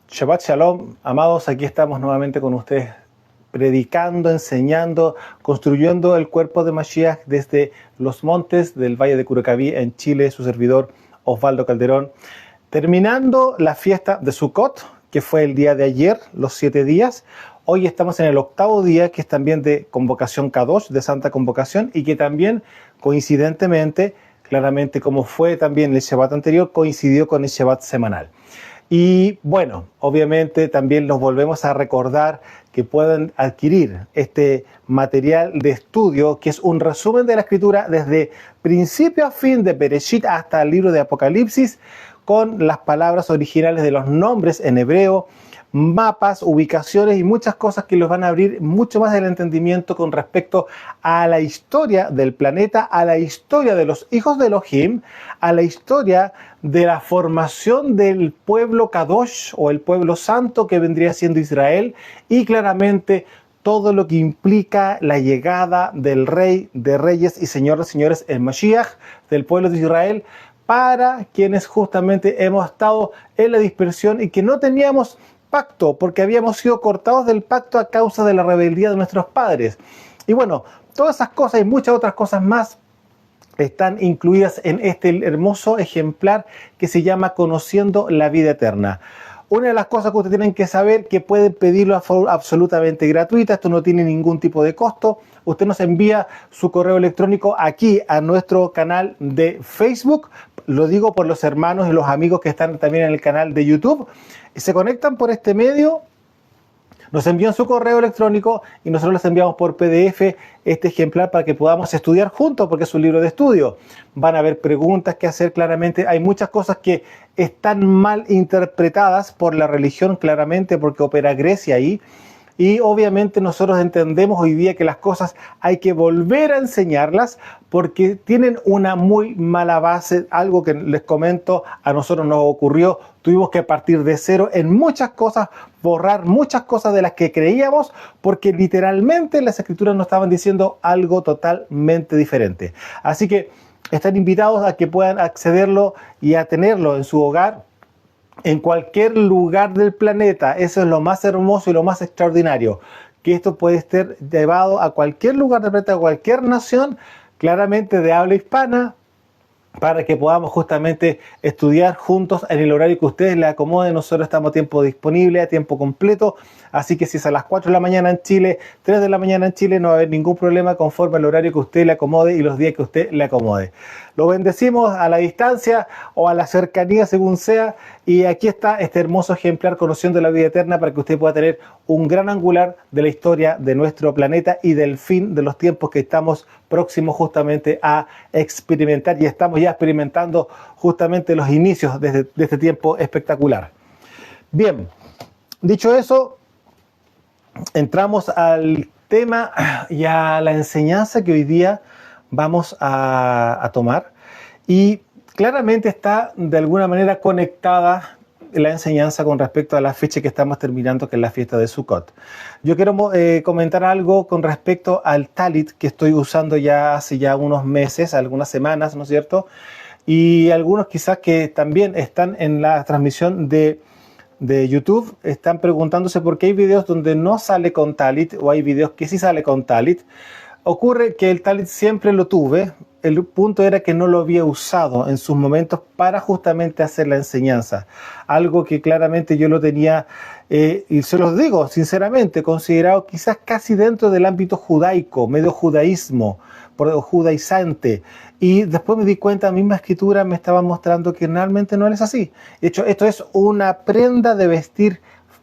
Shabbat Shalom, amados, aquí estamos nuevamente con ustedes, predicando, enseñando, construyendo el cuerpo de Mashiach desde los montes del Valle de Curacaví en Chile, su servidor Osvaldo Calderón, terminando la fiesta de Sukkot, que fue el día de ayer, los 7 días. Hoy estamos en el 8º día, que es también de convocación Kadosh, de Santa Convocación, y que también, coincidentemente, claramente como fue también el Shabbat anterior, coincidió con el Shabbat semanal. Y bueno, obviamente también nos volvemos a recordar que pueden adquirir este material de estudio, que es un resumen de la Escritura desde principio a fin, de Bereshit hasta el libro de Apocalipsis, con las palabras originales de los nombres en hebreo, mapas, ubicaciones y muchas cosas que los van a abrir mucho más el entendimiento con respecto a la historia del planeta, a la historia de los hijos de Elohim, a la historia de la formación del pueblo Kadosh o el pueblo santo que vendría siendo Israel, y claramente todo lo que implica la llegada del Rey de Reyes y Señor de Señores, el Mashiach, del pueblo de Israel, para quienes justamente hemos estado en la dispersión y que no teníamos pacto, porque habíamos sido cortados del pacto a causa de la rebeldía de nuestros padres. Y bueno, todas esas cosas y muchas otras cosas más están incluidas en este hermoso ejemplar que se llama Conociendo la Vida Eterna. Una de las cosas que ustedes tienen que saber, que pueden pedirlo absolutamente gratuita, esto no tiene ningún tipo de costo. Usted nos envía su correo electrónico aquí a nuestro canal de Facebook. Lo digo por los hermanos y los amigos que están también en el canal de YouTube. Se conectan por este medio, nos envían su correo electrónico y nosotros les enviamos por PDF este ejemplar para que podamos estudiar juntos, porque es un libro de estudio. Van a haber preguntas que hacer claramente. Hay muchas cosas que están mal interpretadas por la religión, claramente, porque opera Grecia ahí. Y obviamente nosotros entendemos hoy día que las cosas hay que volver a enseñarlas porque tienen una muy mala base. Algo que les comento, a nosotros nos ocurrió, tuvimos que partir de cero en muchas cosas, borrar muchas cosas de las que creíamos, porque literalmente las escrituras nos estaban diciendo algo totalmente diferente. Así que están invitados a que puedan accederlo y a tenerlo en su hogar, en cualquier lugar del planeta. Eso es lo más hermoso y lo más extraordinario, que esto puede ser llevado a cualquier lugar del planeta, a cualquier nación, claramente de habla hispana, para que podamos justamente estudiar juntos en el horario que a ustedes les acomode. Nosotros estamos a tiempo disponible, a tiempo completo, así que si es a las 4 de la mañana en Chile, 3 de la mañana en Chile, no va a haber ningún problema, conforme al horario que a usted le acomode y los días que a usted le acomode. Lo bendecimos a la distancia o a la cercanía, según sea, y aquí está este hermoso ejemplar, Conociendo la Vida Eterna, para que usted pueda tener un gran angular de la historia de nuestro planeta y del fin de los tiempos que estamos próximos justamente a experimentar, y estamos ya experimentando justamente los inicios de este tiempo espectacular. Bien, dicho eso, entramos al tema y a la enseñanza que hoy día vamos a tomar, y claramente está de alguna manera conectada la enseñanza con respecto a la fecha que estamos terminando, que es la fiesta de Sukkot. Yo quiero comentar algo con respecto al talit que estoy usando ya hace ya unos meses, algunas semanas, ¿no es cierto? Y algunos quizás que también están en la transmisión de YouTube están preguntándose por qué hay videos donde no sale con talit o hay videos que sí sale con talit. Ocurre que el talit siempre lo tuve. El punto era que no lo había usado en sus momentos para justamente hacer la enseñanza. Algo que claramente yo lo tenía, y se los digo sinceramente, considerado quizás casi dentro del ámbito judaico, medio judaísmo, judaizante. Y después me di cuenta, la misma escritura me estaba mostrando que realmente no es así. De hecho, esto es una prenda de vestir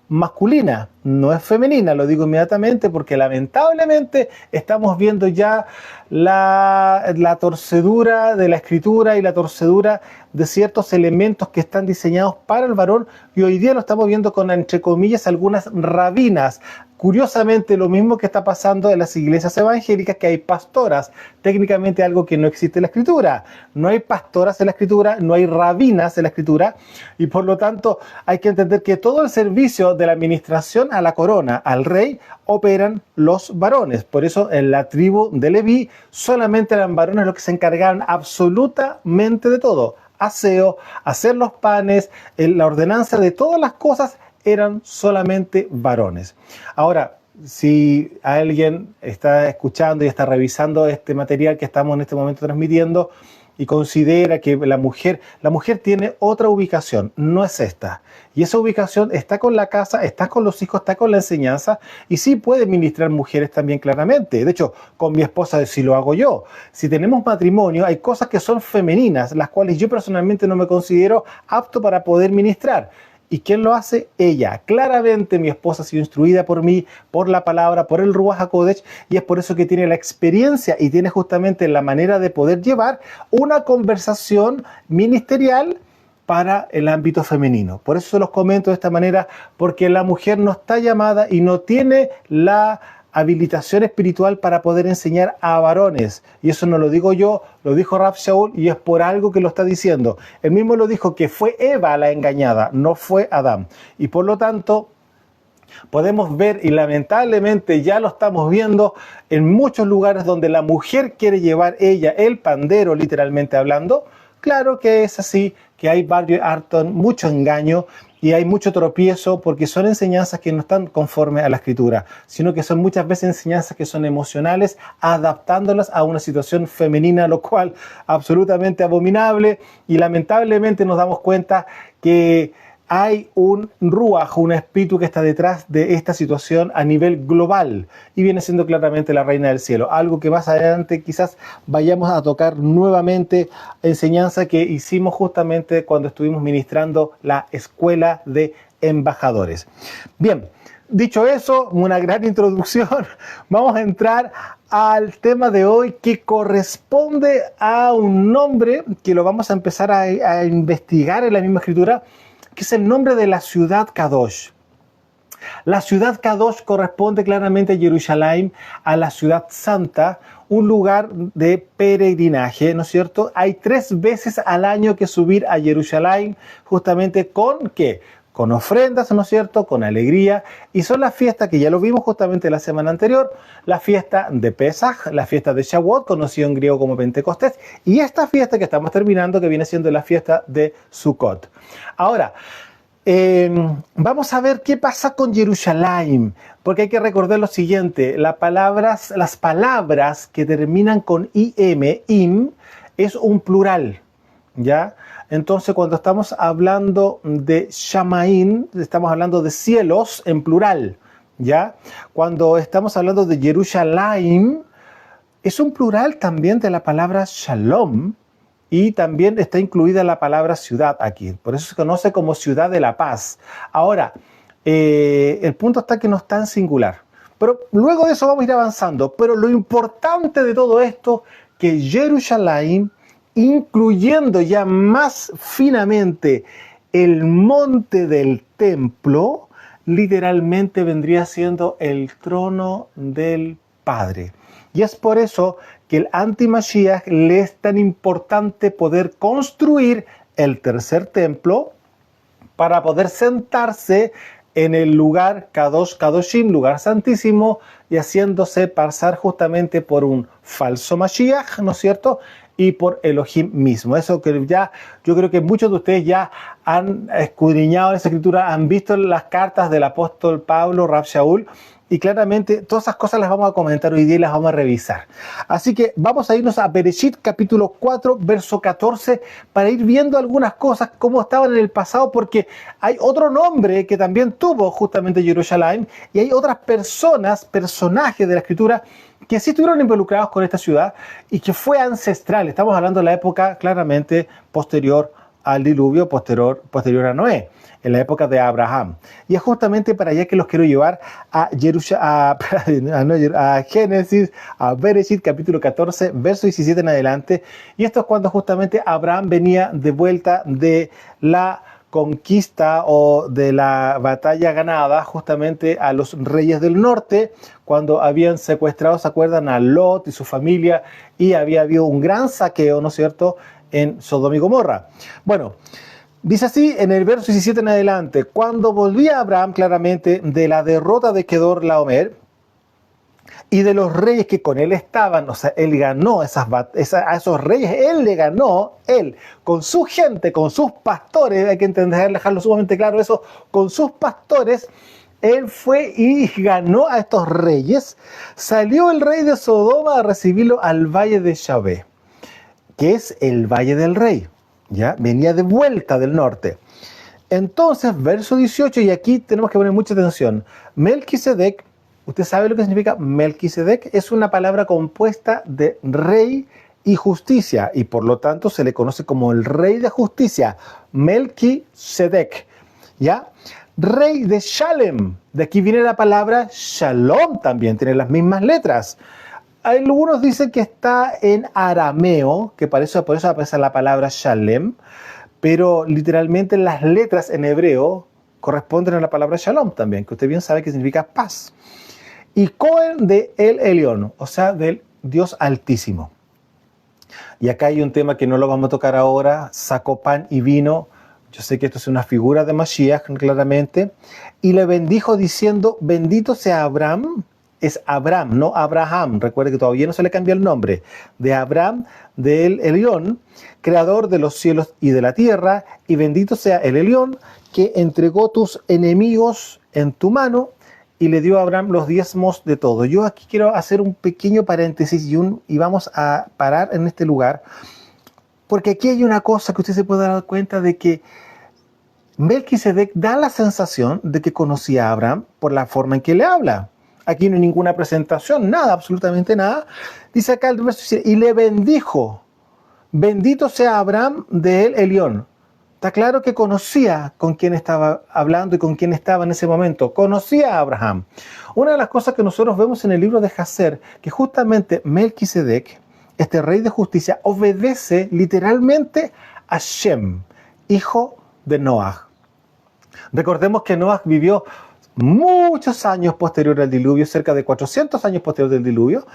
masculina, no es femenina, lo digo inmediatamente, porque lamentablemente estamos viendo ya la torcedura de la escritura y la torcedura de ciertos elementos que están diseñados para el varón, y hoy día lo estamos viendo con, entre comillas, algunas rabinas. Curiosamente, lo mismo que está pasando en las iglesias evangélicas, que hay pastoras, técnicamente algo que no existe en la escritura. No hay pastoras en la escritura, no hay rabinas en la escritura, y por lo tanto hay que entender que todo el servicio de la administración a la corona, al rey, operan los varones. Por eso en la tribu de Leví solamente eran varones los que se encargaban absolutamente de todo. Aseo, hacer los panes, la ordenanza de todas las cosas eran solamente varones. Ahora, si alguien está escuchando y está revisando este material que estamos en este momento transmitiendo y considera que la mujer tiene otra ubicación, no es esta. Y esa ubicación está con la casa, está con los hijos, está con la enseñanza, y sí puede ministrar mujeres también claramente. De hecho, con mi esposa sí lo hago yo. Si tenemos matrimonio, hay cosas que son femeninas, las cuales yo personalmente no me considero apto para poder ministrar. ¿Y quién lo hace? Ella. Claramente mi esposa ha sido instruida por mí, por la palabra, por el Ruach HaKodesh, y es por eso que tiene la experiencia y tiene justamente la manera de poder llevar una conversación ministerial para el ámbito femenino. Por eso se los comento de esta manera, porque la mujer no está llamada y no tiene la habilitación espiritual para poder enseñar a varones. Y eso no lo digo yo, lo dijo Rav Shaul, y es por algo que lo está diciendo. Él mismo lo dijo, que fue Eva la engañada, no fue Adán. Y por lo tanto, podemos ver, y lamentablemente ya lo estamos viendo, en muchos lugares donde la mujer quiere llevar ella el pandero, literalmente hablando. Claro que es así, que hay mucho engaño y hay mucho tropiezo, porque son enseñanzas que no están conformes a la Escritura, sino que son muchas veces enseñanzas que son emocionales, adaptándolas a una situación femenina, lo cual absolutamente abominable, y lamentablemente nos damos cuenta que hay un ruaj, un espíritu que está detrás de esta situación a nivel global, y viene siendo claramente la reina del cielo, algo que más adelante quizás vayamos a tocar nuevamente, enseñanza que hicimos justamente cuando estuvimos ministrando la escuela de embajadores. Bien, dicho eso, una gran introducción, vamos a entrar al tema de hoy, que corresponde a un nombre que lo vamos a empezar a investigar en la misma Escritura, que es el nombre de la ciudad Kadosh. La ciudad Kadosh corresponde claramente a Jerusalén, a la ciudad santa, un lugar de peregrinaje, ¿no es cierto? Hay 3 veces al año que subir a Jerusalén, justamente ¿con qué? Con ofrendas, ¿no es cierto?, con alegría, y son las fiestas que ya lo vimos justamente la semana anterior, la fiesta de Pesaj, la fiesta de Shavuot, conocido en griego como Pentecostés, y esta fiesta que estamos terminando, que viene siendo la fiesta de Sukkot. Ahora, vamos a ver qué pasa con Jerusalén, porque hay que recordar lo siguiente, las palabras que terminan con im, es un plural, ¿ya? Entonces, cuando estamos hablando de Shamaín, estamos hablando de cielos en plural, ¿ya? Cuando estamos hablando de Jerusalén, es un plural también de la palabra Shalom, y también está incluida la palabra ciudad aquí. Por eso se conoce como ciudad de la paz. Ahora, el punto está que no está en singular. Pero luego de eso vamos a ir avanzando. Pero lo importante de todo esto, que Jerusalén, incluyendo ya más finamente el monte del templo, literalmente vendría siendo el trono del Padre. Y es por eso que el anti-Mashiach le es tan importante poder construir el tercer templo para poder sentarse en el lugar Kadosh Kadoshim, lugar santísimo, y haciéndose pasar justamente por un falso Mashiach, ¿no es cierto?, y por Elohim mismo. Eso que ya, yo creo que muchos de ustedes ya han escudriñado en esa escritura, han visto las cartas del apóstol Pablo, Rav Shaul, y claramente todas esas cosas las vamos a comentar hoy día y las vamos a revisar. Así que vamos a irnos a Bereshit capítulo 4, verso 14, para ir viendo algunas cosas, cómo estaban en el pasado, porque hay otro nombre que también tuvo justamente Jerusalén, y hay otras personajes de la escritura que sí estuvieron involucrados con esta ciudad y que fue ancestral. Estamos hablando de la época claramente posterior al diluvio, posterior a Noé, en la época de Abraham. Y es justamente para allá que los quiero llevar a Génesis, a Bereshit capítulo 14, verso 17 en adelante. Y esto es cuando justamente Abraham venía de vuelta de la conquista o de la batalla ganada justamente a los reyes del norte, cuando habían secuestrado, ¿se acuerdan?, a Lot y su familia, y había habido un gran saqueo, ¿no es cierto?, en Sodoma y Gomorra. Bueno, dice así en el verso 17 en adelante: cuando volvía Abraham claramente de la derrota de Kedor Laomer, Y de los reyes que con él estaban, o sea, él ganó a esos reyes, él le ganó, él, con su gente, con sus pastores, hay que entender, dejarlo sumamente claro eso, con sus pastores, él fue y ganó a estos reyes. Salió el rey de Sodoma a recibirlo al valle de Shaveh, que es el valle del rey, ¿ya? Venía de vuelta del norte. Entonces, verso 18, y aquí tenemos que poner mucha atención. Melquisedec, ¿usted sabe lo que significa Melquisedec? Es una palabra compuesta de rey y justicia, y por lo tanto se le conoce como el rey de justicia, Melquisedec, ¿ya? Rey de Shalem, de aquí viene la palabra Shalom también, tiene las mismas letras. Algunos dicen que está en arameo, que por eso aparece la palabra Shalem, pero literalmente las letras en hebreo corresponden a la palabra Shalom también, que usted bien sabe que significa paz. Y Cohen de El Elión, o sea, del Dios Altísimo. Y acá hay un tema que no lo vamos a tocar ahora, sacó pan y vino. Yo sé que esto es una figura de Mashiach, claramente. Y le bendijo diciendo, bendito sea Abraham. Es Abraham, no Abraham. Recuerde que todavía no se le cambia el nombre. De Abraham, del Elión, creador de los cielos y de la tierra. Y bendito sea el Elión, que entregó tus enemigos en tu mano y le dio a Abraham los diezmos de todo. Yo aquí quiero hacer un pequeño paréntesis y vamos a parar en este lugar. Porque aquí hay una cosa que usted se puede dar cuenta de que Melquisedec da la sensación de que conocía a Abraham por la forma en que le habla. Aquí no hay ninguna presentación, nada, absolutamente nada. Dice acá el verso 7, y le bendijo. Bendito sea Abraham de El Elión. Está claro que conocía con quién estaba hablando y con quién estaba en ese momento. Conocía a Abraham. Una de las cosas que nosotros vemos en el libro de Jaser, que justamente Melquisedec, este rey de justicia, obedece literalmente a Shem, hijo de Noah. Recordemos que Noah vivió muchos años posterior al diluvio, cerca de 400 años posterior del diluvio,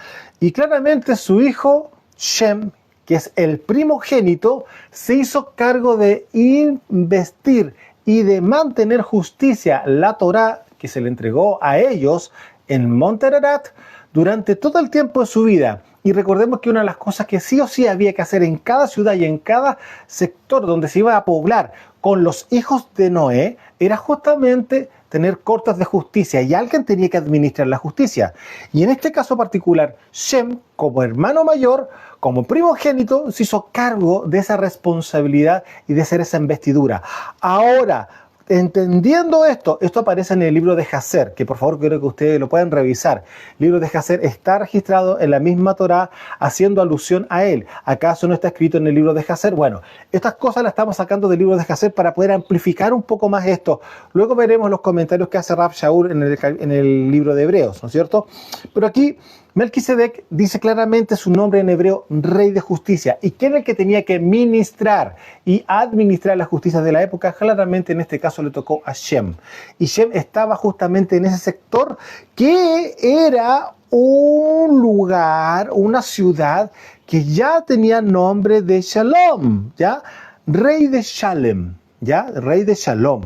y claramente su hijo Shem, que es el primogénito, se hizo cargo de investir y de mantener justicia, la Torá que se le entregó a ellos en Monte Ararat durante todo el tiempo de su vida. Y recordemos que una de las cosas que sí o sí había que hacer en cada ciudad y en cada sector donde se iba a poblar con los hijos de Noé era justamente tener cortes de justicia, y alguien tenía que administrar la justicia. Y en este caso particular, Shem, como hermano mayor, como primogénito, se hizo cargo de esa responsabilidad y de hacer esa investidura. Ahora, entendiendo esto aparece en el libro de Jaser, que por favor quiero que ustedes lo puedan revisar. El libro de Jaser está registrado en la misma Torá, haciendo alusión a él. ¿Acaso no está escrito en el libro de Jaser? Bueno, estas cosas las estamos sacando del libro de Jaser para poder amplificar un poco más esto. Luego veremos los comentarios que hace Rav Shaul en el libro de Hebreos, ¿no es cierto? Pero aquí Melquisedec dice claramente su nombre en hebreo, rey de justicia. ¿Y quién es el que tenía que ministrar y administrar la justicia de la época? Claramente en este caso le tocó a Shem. Y Shem estaba justamente en ese sector que era un lugar, una ciudad que ya tenía nombre de Shalom, ¿ya? Rey de Shalem, ¿ya? Rey de Shalom.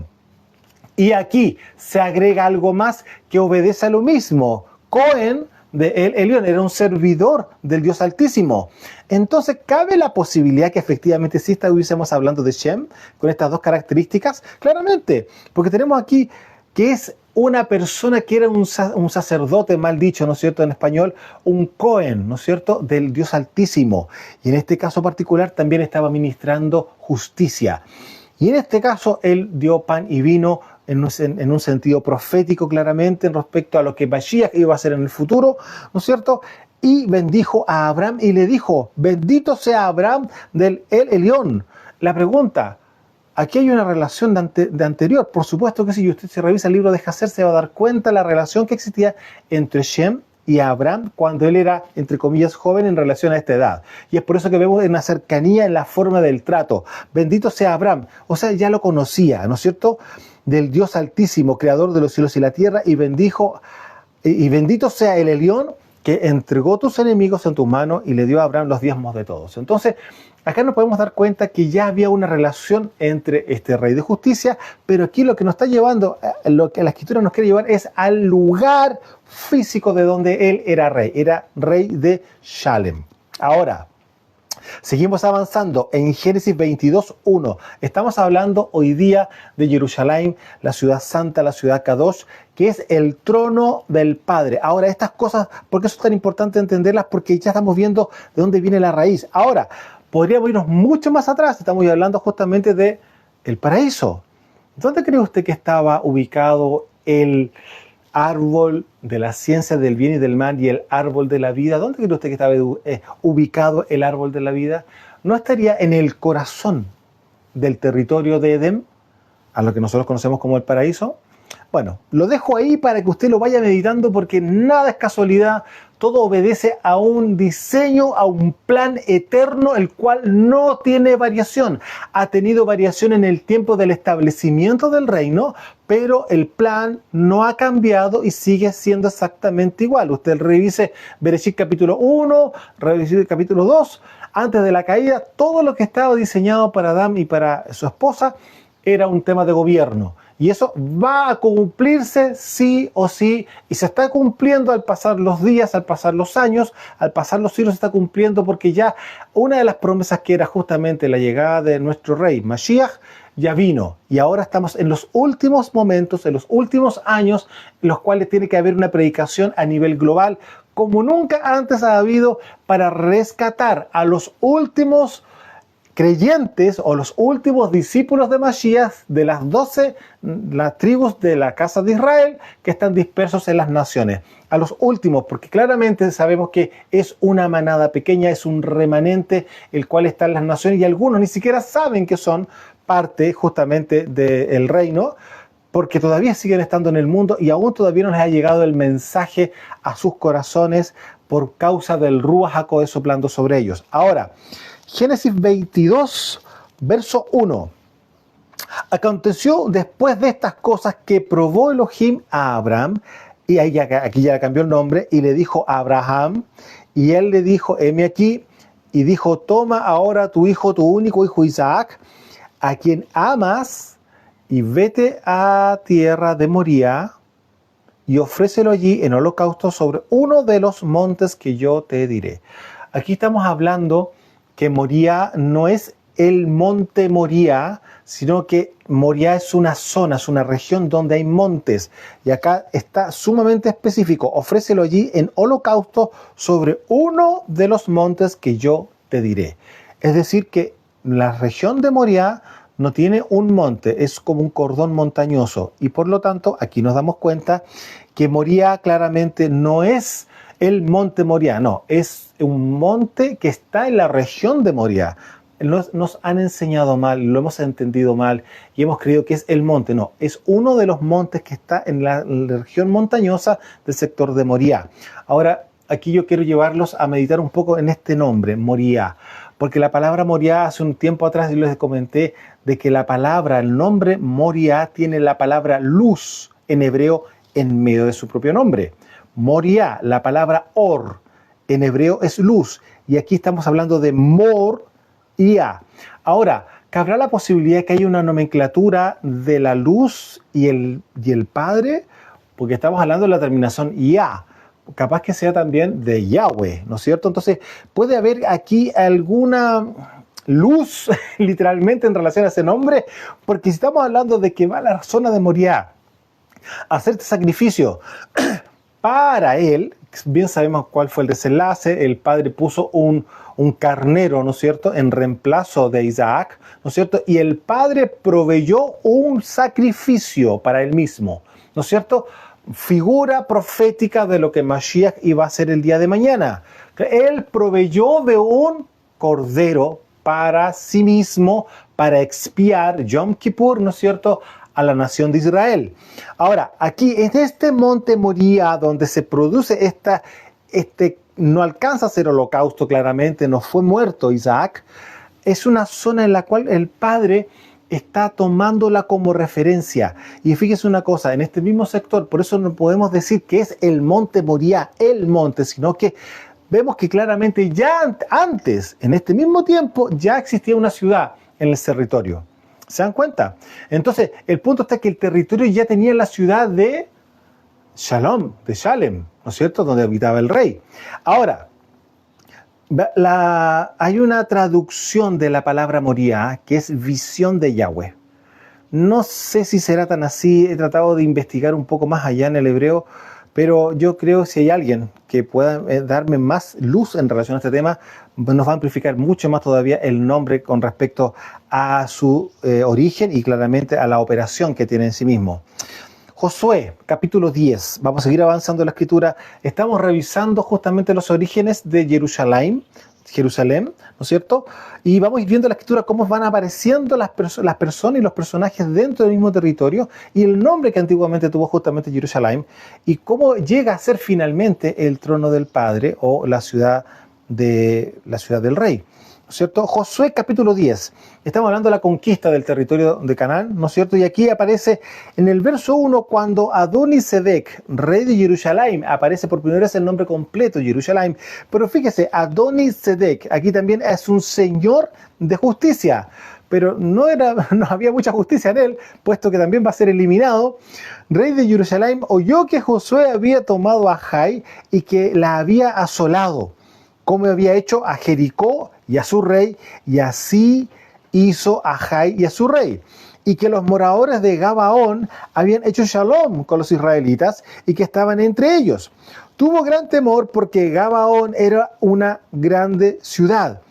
Y aquí se agrega algo más que obedece a lo mismo. Cohen de El Elión era un servidor del Dios Altísimo. Entonces, ¿cabe la posibilidad que efectivamente sí estuviésemos hablando de Shem con estas dos características? Claramente, porque tenemos aquí que es una persona que era un sacerdote, mal dicho, ¿no es cierto?, en español, un Cohen, ¿no es cierto?, del Dios Altísimo. Y en este caso particular también estaba ministrando justicia. Y en este caso, él dio pan y vino en un sentido profético claramente en respecto a lo que Mashiach iba a hacer en el futuro, ¿no es cierto? Y bendijo a Abraham y le dijo, bendito sea Abraham del El Elión. La pregunta, aquí hay una relación de anterior, por supuesto que si usted se revisa el libro de Jaser se va a dar cuenta de la relación que existía entre Shem y Abraham cuando él era, entre comillas, joven en relación a esta edad. Y es por eso que vemos una cercanía en la forma del trato. Bendito sea Abraham, o sea, ya lo conocía, ¿no es cierto?, del Dios Altísimo, creador de los cielos y la tierra, y bendijo, y bendito sea el Elión, que entregó tus enemigos en tus manos y le dio a Abraham los diezmos de todos. Entonces, acá nos podemos dar cuenta que ya había una relación entre este rey de justicia, pero aquí lo que nos está llevando, lo que la escritura nos quiere llevar es al lugar físico de donde él era rey de Shalem. Ahora, seguimos avanzando en Génesis 22:1. Estamos hablando hoy día de Jerusalén, la ciudad santa, la ciudad Kadosh, que es el trono del Padre. Ahora, estas cosas, ¿por qué es tan importante entenderlas? Porque ya estamos viendo de dónde viene la raíz. Ahora, podríamos irnos mucho más atrás. Estamos hablando justamente de el paraíso. ¿Dónde cree usted que estaba ubicado el árbol de la ciencia del bien y del mal y el árbol de la vida? ¿Dónde cree usted que estaba ubicado el árbol de la vida? ¿No estaría en el corazón del territorio de Edén, a lo que nosotros conocemos como el paraíso? Bueno, lo dejo ahí para que usted lo vaya meditando, porque nada es casualidad, todo obedece a un diseño, a un plan eterno, el cual no tiene variación. Ha tenido variación en el tiempo del establecimiento del reino, pero el plan no ha cambiado y sigue siendo exactamente igual. Usted revise Bereshit capítulo 1, revise capítulo 2, antes de la caída, todo lo que estaba diseñado para Adán y para su esposa era un tema de gobierno. Y eso va a cumplirse sí o sí, y se está cumpliendo al pasar los días, al pasar los años, al pasar los siglos se está cumpliendo, porque ya una de las promesas que era justamente la llegada de nuestro rey, Mashiach, ya vino. Y ahora estamos en los últimos momentos, en los últimos años, en los cuales tiene que haber una predicación a nivel global, como nunca antes ha habido, para rescatar a los últimos creyentes o los últimos discípulos de Mashiach de las 12 las tribus de la casa de Israel que están dispersos en las naciones. A los últimos, porque claramente sabemos que es una manada pequeña, es un remanente el cual está en las naciones, y algunos ni siquiera saben que son parte justamente del reino, porque todavía siguen estando en el mundo y aún todavía no les ha llegado el mensaje a sus corazones por causa del Ruach HaKodesh soplando sobre ellos. Ahora, Génesis 22, verso 1. Aconteció después de estas cosas que probó Elohim a Abraham, y aquí ya cambió el nombre, y le dijo a Abraham, y él le dijo, heme aquí, y dijo, toma ahora tu hijo, tu único hijo Isaac, a quien amas, y vete a tierra de Moría, y ofrécelo allí en holocausto sobre uno de los montes que yo te diré. Aquí estamos hablando que Moría no es el monte Moría, sino que Moría es una zona, es una región donde hay montes. Y acá está sumamente específico, ofrécelo allí en holocausto sobre uno de los montes que yo te diré. Es decir, que la región de Moría no tiene un monte, es como un cordón montañoso. Y por lo tanto, aquí nos damos cuenta que Moría claramente no es el monte Moría, no, es un monte que está en la región de Moría. Nos han enseñado mal, lo hemos entendido mal y hemos creído que es el monte. No, es uno de los montes que está en la región montañosa del sector de Moría. Ahora, aquí yo quiero llevarlos a meditar un poco en este nombre, Moría, porque la palabra Moría, hace un tiempo atrás yo les comenté de que la palabra, el nombre Moría tiene la palabra luz en hebreo en medio de su propio nombre. Moría, la palabra or, en hebreo es luz, y aquí estamos hablando de Moría. Ahora, ¿cabrá la posibilidad de que haya una nomenclatura de la luz y el Padre? Porque estamos hablando de la terminación Ya, capaz que sea también de Yahweh, ¿no es cierto? Entonces, puede haber aquí alguna luz, literalmente, en relación a ese nombre, porque si estamos hablando de que va a la zona de Moría a hacer este sacrificio, para él, bien sabemos cuál fue el desenlace, el padre puso un carnero, ¿no es cierto?, en reemplazo de Isaac, ¿no es cierto?, y el padre proveyó un sacrificio para él mismo, ¿no es cierto?, figura profética de lo que Mashiach iba a hacer el día de mañana. Él proveyó de un cordero para sí mismo, para expiar Yom Kippur, ¿no es cierto?, a la nación de Israel. Ahora, aquí en este monte Moría, donde se produce no alcanza a ser holocausto claramente, no fue muerto Isaac, es una zona en la cual el padre está tomándola como referencia. Y fíjese una cosa, en este mismo sector, por eso no podemos decir que es el monte Moriah, el monte, sino que vemos que claramente ya antes, en este mismo tiempo, ya existía una ciudad en el territorio. ¿Se dan cuenta? Entonces, el punto está que el territorio ya tenía la ciudad de Shalem, ¿no es cierto?, donde habitaba el rey. Ahora, hay una traducción de la palabra Moriah que es visión de Yahweh. No sé si será tan así, he tratado de investigar un poco más allá en el hebreo, pero yo creo que si hay alguien que pueda darme más luz en relación a este tema, nos va a amplificar mucho más todavía el nombre con respecto a su origen y claramente a la operación que tiene en sí mismo. Josué, capítulo 10. Vamos a seguir avanzando en la escritura. Estamos revisando justamente los orígenes de Jerusalén, ¿no es cierto? Y vamos a ir viendo en la escritura cómo van apareciendo las personas y los personajes dentro del mismo territorio y el nombre que antiguamente tuvo justamente Jerusalén y cómo llega a ser finalmente el trono del Padre o la ciudad del Rey. ¿No es cierto? Josué capítulo 10. Estamos hablando de la conquista del territorio de Canaán, ¿no es cierto? Y aquí aparece en el verso 1 cuando Adoni-Sedec, rey de Jerusalén, aparece por primera vez el nombre completo, Jerusalén. Pero fíjese, Adoni-Sedec, aquí también es un señor de justicia. Pero no había mucha justicia en él, puesto que también va a ser eliminado. Rey de Jerusalén oyó que Josué había tomado a Jai y que la había asolado, como había hecho a Jericó y a su rey, y así hizo a Jai y a su rey, y que los moradores de Gabaón habían hecho shalom con los israelitas y que estaban entre ellos. Tuvo gran temor porque Gabaón era una grande ciudad,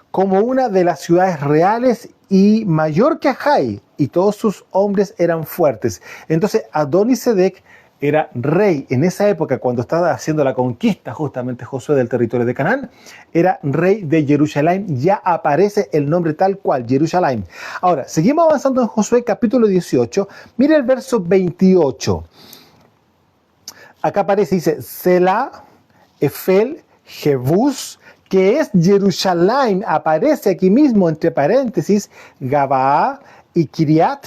como una de las ciudades reales y mayor que Jai, y todos sus hombres eran fuertes. Entonces Adoni-Sedec era rey en esa época, cuando estaba haciendo la conquista justamente Josué del territorio de Canaán, era rey de Jerusalén, ya aparece el nombre tal cual, Jerusalén. Ahora, seguimos avanzando en Josué capítulo 18, mire el verso 28. Acá aparece, dice, Selah, Efel, Jebús, que es Jerusalén, aparece aquí mismo entre paréntesis, Gabaa y Kiriat,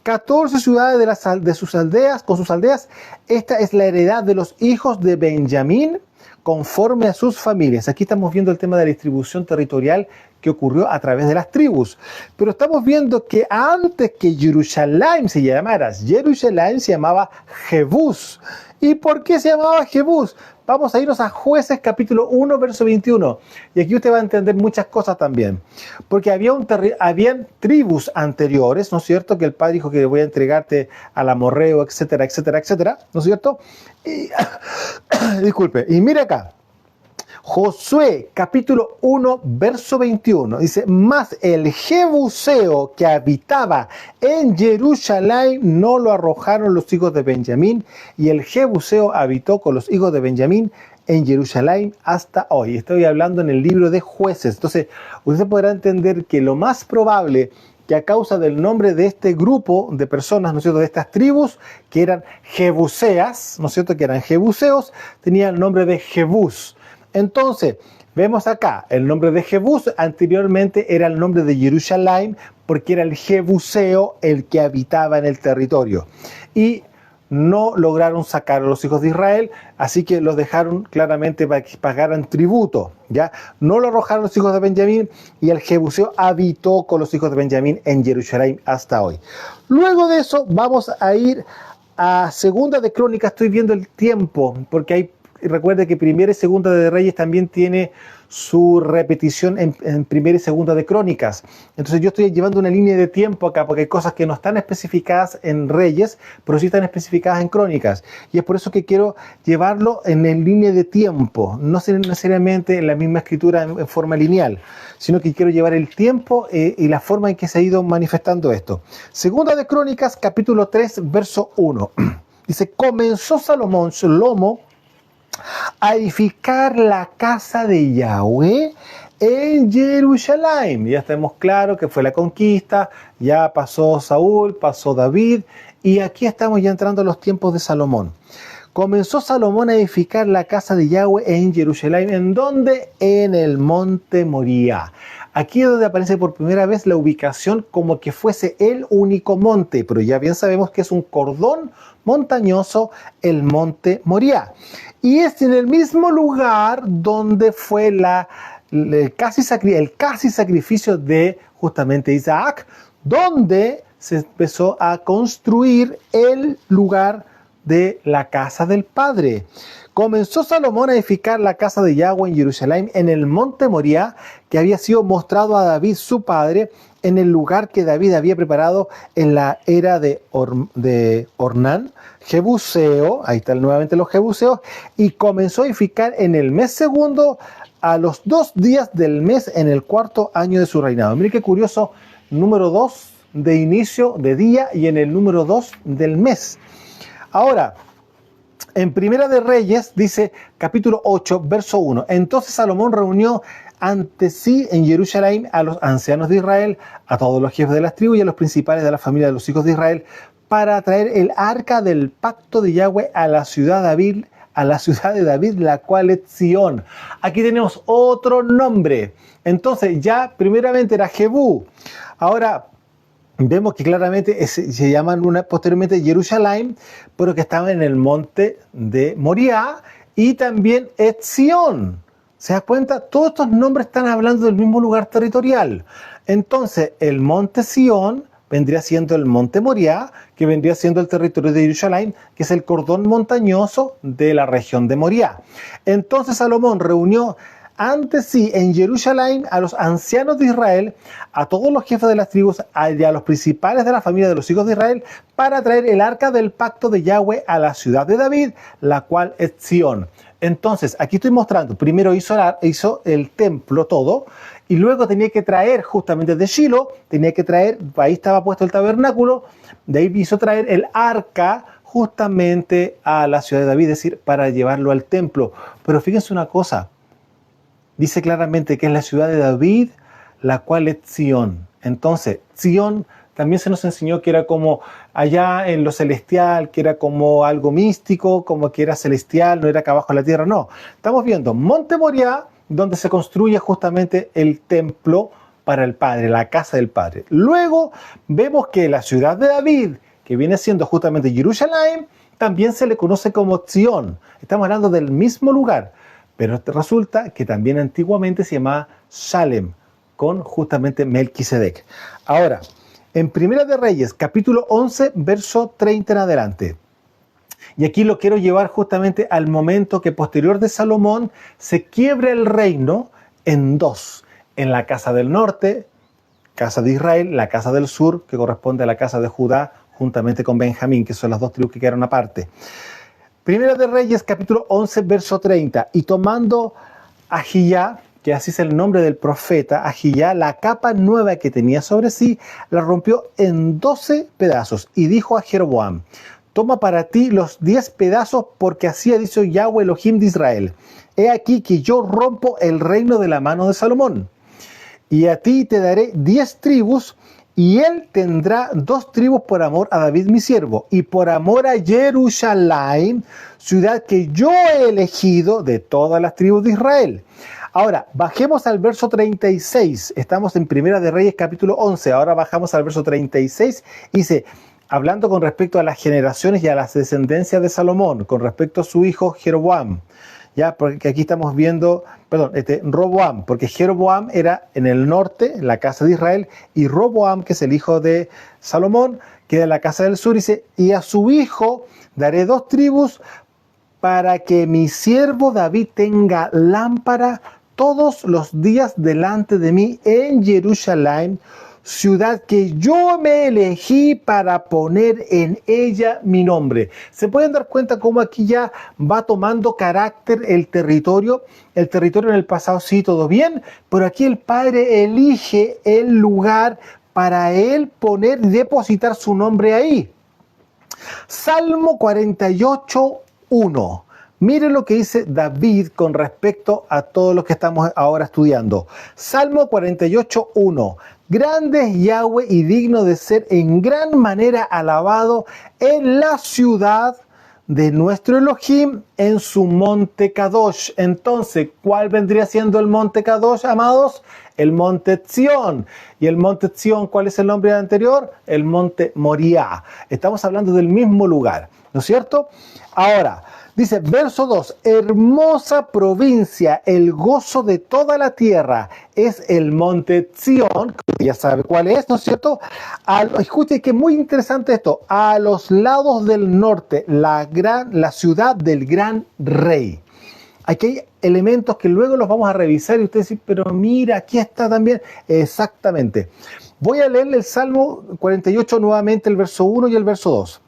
14 ciudades de sus aldeas, con sus aldeas. Esta es la heredad de los hijos de Benjamín conforme a sus familias. Aquí estamos viendo el tema de la distribución territorial que ocurrió a través de las tribus. Pero estamos viendo que antes que Jerusalén se llamara Jerusalén, se llamaba Jebús. ¿Y por qué se llamaba Jebús? Vamos a irnos a Jueces capítulo 1, verso 21. Y aquí usted va a entender muchas cosas también. Porque habían tribus anteriores, ¿no es cierto? Que el padre dijo que voy a entregarte al amorreo, etcétera, etcétera, etcétera, ¿no es cierto? Y, disculpe, y mire acá. Josué capítulo 1 verso 21 dice, mas el jebuseo que habitaba en Jerusalén no lo arrojaron los hijos de Benjamín, y el jebuseo habitó con los hijos de Benjamín en Jerusalén hasta hoy. Estoy hablando en el libro de Jueces. Entonces usted podrá entender que lo más probable que a causa del nombre de este grupo de personas, ¿no es cierto?, de estas tribus, que eran jebuseas, ¿no es cierto?, que eran jebuseos, tenían el nombre de Jebús. Entonces, vemos acá, el nombre de Jebús anteriormente era el nombre de Jerusalén, porque era el jebuseo el que habitaba en el territorio. Y no lograron sacar a los hijos de Israel, así que los dejaron claramente para que pagaran tributo, ¿ya? No lo arrojaron los hijos de Benjamín, y el jebuseo habitó con los hijos de Benjamín en Jerusalén hasta hoy. Luego de eso, vamos a ir a Segunda de Crónicas. Estoy viendo el tiempo, porque hay... Recuerde que Primera y Segunda de Reyes también tiene su repetición en Primera y Segunda de Crónicas. Entonces yo estoy llevando una línea de tiempo acá, porque hay cosas que no están especificadas en Reyes, pero sí están especificadas en Crónicas. Y es por eso que quiero llevarlo en línea de tiempo, no necesariamente en la misma escritura en forma lineal, sino que quiero llevar el tiempo y la forma en que se ha ido manifestando esto. Segunda de Crónicas, capítulo 3, verso 1. Dice, comenzó Salomón, a edificar la casa de Yahweh en Jerusalén. Ya tenemos claro que fue la conquista, ya pasó Saúl, pasó David, y aquí estamos ya entrando a los tiempos de Salomón. Comenzó Salomón a edificar la casa de Yahweh en Jerusalén. ¿En dónde? En el monte Moriah. Aquí es donde aparece por primera vez la ubicación como que fuese el único monte, pero ya bien sabemos que es un cordón montañoso, el monte Moriah. Y es en el mismo lugar donde fue el casi sacrificio de justamente Isaac, donde se empezó a construir el lugar de la casa del Padre. Comenzó Salomón a edificar la casa de Yahweh en Jerusalén, en el monte Moriah, que había sido mostrado a David su padre, en el lugar que David había preparado en la era de Ornán, Jebuseo, ahí están nuevamente los Jebuseos, y comenzó a edificar en el mes segundo, a los 2 días del mes, en el 4º año de su reinado. Miren qué curioso, número 2 de inicio de día y en el número 2 del mes. Ahora, en Primera de Reyes dice, capítulo 8, verso 1. Entonces Salomón reunió ante sí en Jerusalén a los ancianos de Israel, a todos los jefes de las tribus y a los principales de la familia de los hijos de Israel, para traer el arca del pacto de Yahweh a la ciudad de David, la cual es Sión. Aquí tenemos otro nombre. Entonces ya primeramente era Jebú. Ahora vemos que claramente se llaman posteriormente Jerusalén, pero que estaban en el monte de Moriah, y también Etzion. ¿Se da cuenta? Todos estos nombres están hablando del mismo lugar territorial. Entonces, el monte Sión vendría siendo el monte Moriah, que vendría siendo el territorio de Jerusalén, que es el cordón montañoso de la región de Moriah. Entonces Salomón reunió ante sí en Jerusalén a los ancianos de Israel, a todos los jefes de las tribus y a los principales de la familia de los hijos de Israel, para traer el arca del pacto de Yahweh a la ciudad de David, la cual es Sión. Entonces, aquí estoy mostrando, primero hizo el templo todo, y luego tenía que traer justamente de Shiloh, ahí estaba puesto el tabernáculo, de ahí hizo traer el arca justamente a la ciudad de David, es decir, para llevarlo al templo. Pero fíjense una cosa, dice claramente que es la ciudad de David, la cual es Sión. Entonces, Sión también se nos enseñó que era como allá en lo celestial, que era como algo místico, como que era celestial, no era acá abajo en la tierra, no. Estamos viendo Monte Moriah, donde se construye justamente el templo para el Padre, la casa del Padre. Luego vemos que la ciudad de David, que viene siendo justamente Jerusalén, también se le conoce como Sión. Estamos hablando del mismo lugar. Pero resulta que también antiguamente se llamaba Salem, con justamente Melquisedec. Ahora, en Primera de Reyes, capítulo 11, verso 30 en adelante. Y aquí lo quiero llevar justamente al momento que posterior de Salomón se quiebra el reino en dos. En la casa del norte, casa de Israel, la casa del sur, que corresponde a la casa de Judá, juntamente con Benjamín, que son las dos tribus que quedaron aparte. Primera de Reyes, capítulo 11, verso 30. Y tomando Ahijah, que así es el nombre del profeta, Ahijah, la capa nueva que tenía sobre sí, la rompió en 12 pedazos. Y dijo a Jeroboam, toma para ti los 10 pedazos, porque así ha dicho Yahweh Elohim de Israel. He aquí que yo rompo el reino de la mano de Salomón. Y a ti te daré 10 tribus, y él tendrá 2 tribus por amor a David mi siervo, y por amor a Jerusalén, ciudad que yo he elegido de todas las tribus de Israel. Ahora, bajemos al verso 36. Estamos en Primera de Reyes capítulo 11. Ahora bajamos al verso 36. Dice, hablando con respecto a las generaciones y a las descendencias de Salomón, con respecto a su hijo Jeroboam. Ya, porque aquí estamos viendo, Roboam, porque Jeroboam era en el norte, en la casa de Israel, y Roboam, que es el hijo de Salomón, queda en la casa del sur, dice, y a su hijo daré 2 tribus para que mi siervo David tenga lámpara todos los días delante de mí en Jerusalén, ciudad que yo me elegí para poner en ella mi nombre. ¿Se pueden dar cuenta cómo aquí ya va tomando carácter el territorio? El territorio en el pasado sí, todo bien, pero aquí el Padre elige el lugar para él depositar su nombre ahí. Salmo 48, 1. Miren lo que dice David con respecto a todo lo que estamos ahora estudiando. Salmo 48, 1. Grande es Yahweh y digno de ser en gran manera alabado en la ciudad de nuestro Elohim en su monte Kadosh. Entonces, ¿cuál vendría siendo el monte Kadosh, amados? El monte Zion. ¿Y el monte Zion, cuál es el nombre anterior? El monte Moriah. Estamos hablando del mismo lugar, ¿no es cierto? Ahora, dice, verso 2, hermosa provincia, el gozo de toda la tierra es el monte Zion, ya sabe cuál es, ¿no es cierto? Escuche que es muy interesante esto, a los lados del norte, la ciudad del gran rey. Aquí hay elementos que luego los vamos a revisar y ustedes dicen, pero mira, aquí está también. Exactamente. Voy a leerle el Salmo 48 nuevamente, el verso 1 y el verso 2.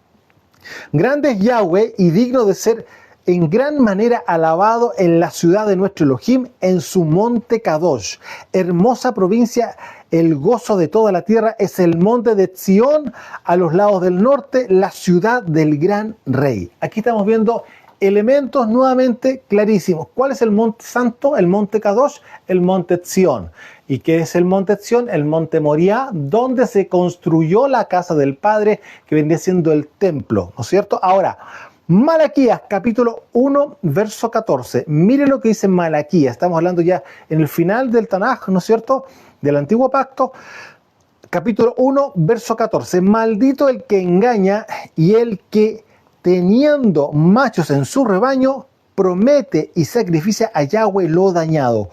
Grande es Yahweh y digno de ser en gran manera alabado en la ciudad de nuestro Elohim, en su monte Kadosh. Hermosa provincia, el gozo de toda la tierra es el monte de Zion, a los lados del norte, la ciudad del gran rey. Aquí estamos viendo elementos nuevamente clarísimos. ¿Cuál es el monte santo? El monte Kadosh, el monte Zion. ¿Y qué es el monte Zion? El monte Moriah, donde se construyó la casa del Padre, que vendría siendo el templo, ¿no es cierto? Ahora, Malaquías, capítulo 1, verso 14. Mire lo que dice Malaquías. Estamos hablando ya en el final del Tanaj, ¿no es cierto? Del Antiguo Pacto. Capítulo 1, verso 14. Maldito el que engaña y el que, teniendo machos en su rebaño, promete y sacrifica a Yahweh lo dañado.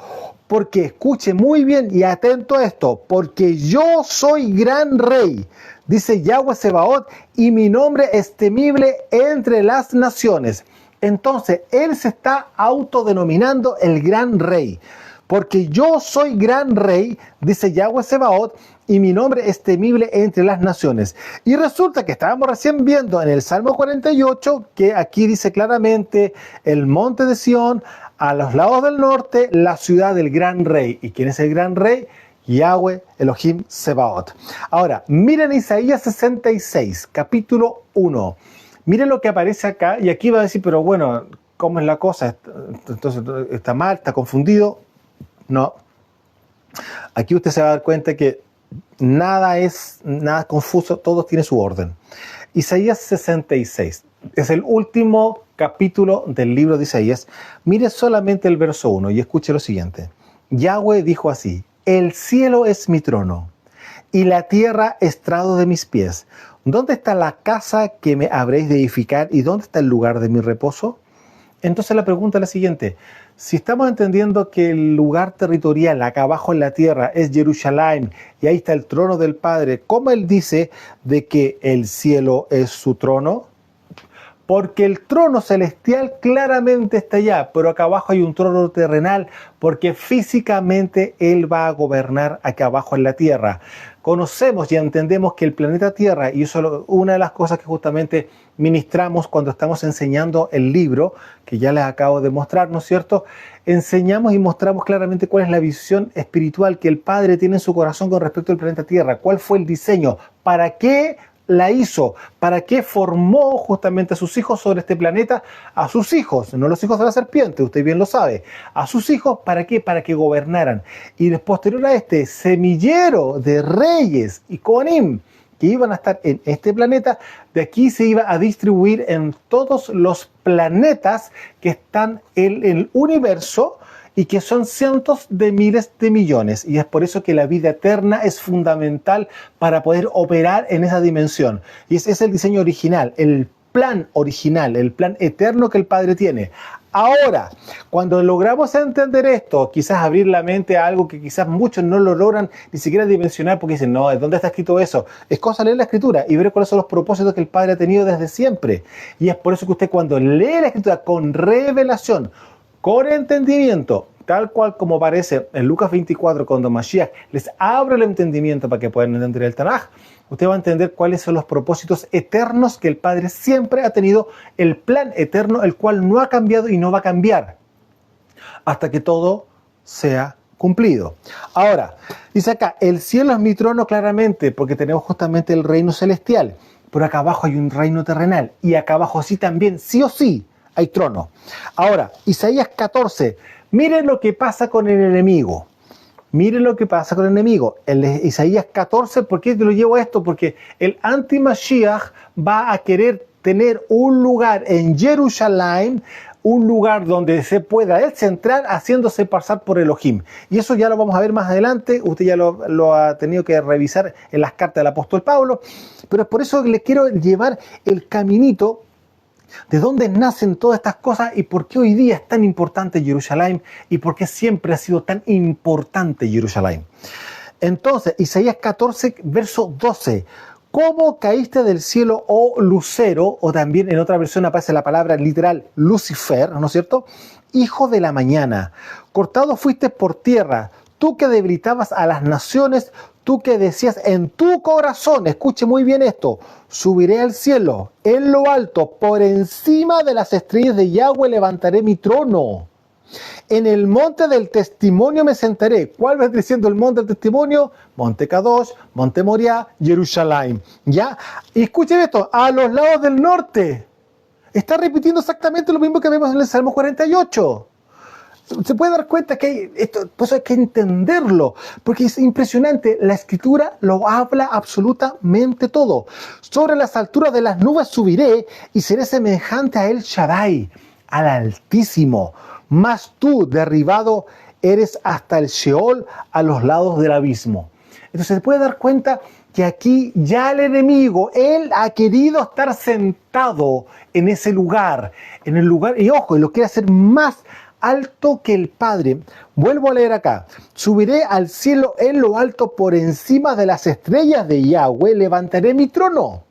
Porque, escuche muy bien y atento a esto, porque yo soy gran rey, dice Yahweh Sebaot, y mi nombre es temible entre las naciones. Entonces, él se está autodenominando el gran rey. Porque yo soy gran rey, dice Yahweh Sebaot, y mi nombre es temible entre las naciones. Y resulta que estábamos recién viendo en el Salmo 48, que aquí dice claramente el monte de Sión, a los lados del norte, la ciudad del gran rey. ¿Y quién es el gran rey? Yahweh Elohim Sebaot. Ahora, miren Isaías 66, capítulo 1. Miren lo que aparece acá, y aquí va a decir, pero bueno, ¿cómo es la cosa? Entonces, ¿está mal? ¿Está confundido? No. Aquí usted se va a dar cuenta que nada es nada confuso, todo tiene su orden. Isaías 66 es el último capítulo del libro de Isaías. Mire solamente el verso 1 y escuche lo siguiente. Yahweh dijo así: el cielo es mi trono y la tierra estrado de mis pies. ¿Dónde está la casa que me habréis de edificar y dónde está el lugar de mi reposo? Entonces la pregunta es la siguiente: si estamos entendiendo que el lugar territorial acá abajo en la tierra es Jerusalén y ahí está el trono del Padre, ¿cómo él dice de que el cielo es su trono? Porque el trono celestial claramente está allá, pero acá abajo hay un trono terrenal, porque físicamente él va a gobernar acá abajo en la tierra. Conocemos y entendemos que el planeta Tierra, y eso es una de las cosas que justamente ministramos cuando estamos enseñando el libro, que ya les acabo de mostrar, ¿no es cierto? Enseñamos y mostramos claramente cuál es la visión espiritual que el Padre tiene en su corazón con respecto al planeta Tierra, cuál fue el diseño, para qué la hizo, para qué formó justamente a sus hijos sobre este planeta, a sus hijos, no los hijos de la serpiente, usted bien lo sabe, a sus hijos, ¿para qué? Para que gobernaran. Y posterior a este semillero de reyes y Kohanim que iban a estar en este planeta, de aquí se iba a distribuir en todos los planetas que están en el universo, y que son cientos de miles de millones. Y es por eso que la vida eterna es fundamental para poder operar en esa dimensión. Y ese es el diseño original, el plan original, el plan eterno que el Padre tiene. Ahora, cuando logramos entender esto, quizás abrir la mente a algo que quizás muchos no lo logran ni siquiera dimensionar, porque dicen, no, ¿dónde está escrito eso? Es cosa leer la Escritura y ver cuáles son los propósitos que el Padre ha tenido desde siempre. Y es por eso que usted, cuando lee la Escritura con revelación, con entendimiento, tal cual como aparece en Lucas 24, cuando Mashiach les abre el entendimiento para que puedan entender el Tanaj, usted va a entender cuáles son los propósitos eternos que el Padre siempre ha tenido, el plan eterno, el cual no ha cambiado y no va a cambiar hasta que todo sea cumplido. Ahora, dice acá, el cielo es mi trono, claramente, porque tenemos justamente el reino celestial, pero acá abajo hay un reino terrenal, y acá abajo sí también, sí o sí, hay trono. Ahora, Isaías 14, miren lo que pasa con el enemigo. Miren lo que pasa con el enemigo. En Isaías 14, ¿por qué te lo llevo a esto? Porque el anti-Mashiach va a querer tener un lugar en Jerusalén, un lugar donde se pueda él centrar haciéndose pasar por Elohim. Y eso ya lo vamos a ver más adelante, usted ya lo ha tenido que revisar en las cartas del apóstol Pablo, pero es por eso que le quiero llevar el caminito de dónde nacen todas estas cosas y por qué hoy día es tan importante Jerusalén y por qué siempre ha sido tan importante Jerusalén. Entonces, Isaías 14, verso 12. ¿Cómo caíste del cielo, oh lucero? O también en otra versión aparece la palabra literal Lucifer, ¿no es cierto? Hijo de la mañana. Cortado fuiste por tierra, tú que debilitabas a las naciones, tú que decías en tu corazón, escuche muy bien esto, subiré al cielo, en lo alto, por encima de las estrellas de Yahweh levantaré mi trono. En el monte del testimonio me sentaré. ¿Cuál va diciendo el monte del testimonio? Monte Kadosh, Monte Moriah, Jerusalén. ¿Ya? Y escuchen esto, a los lados del norte. Está repitiendo exactamente lo mismo que vemos en el Salmo 48. Se puede dar cuenta que esto, pues hay que entenderlo, porque es impresionante, la escritura lo habla absolutamente todo. Sobre las alturas de las nubes subiré y seré semejante a El Shaddai, al Altísimo. Mas tú, derribado, eres hasta el Sheol, a los lados del abismo. Entonces se puede dar cuenta que aquí ya el enemigo, él ha querido estar sentado en ese lugar, en el lugar, y ojo, y lo quiere hacer más alto que el Padre. Vuelvo a leer acá. Subiré al cielo en lo alto, por encima de las estrellas de Yahweh, levantaré mi trono.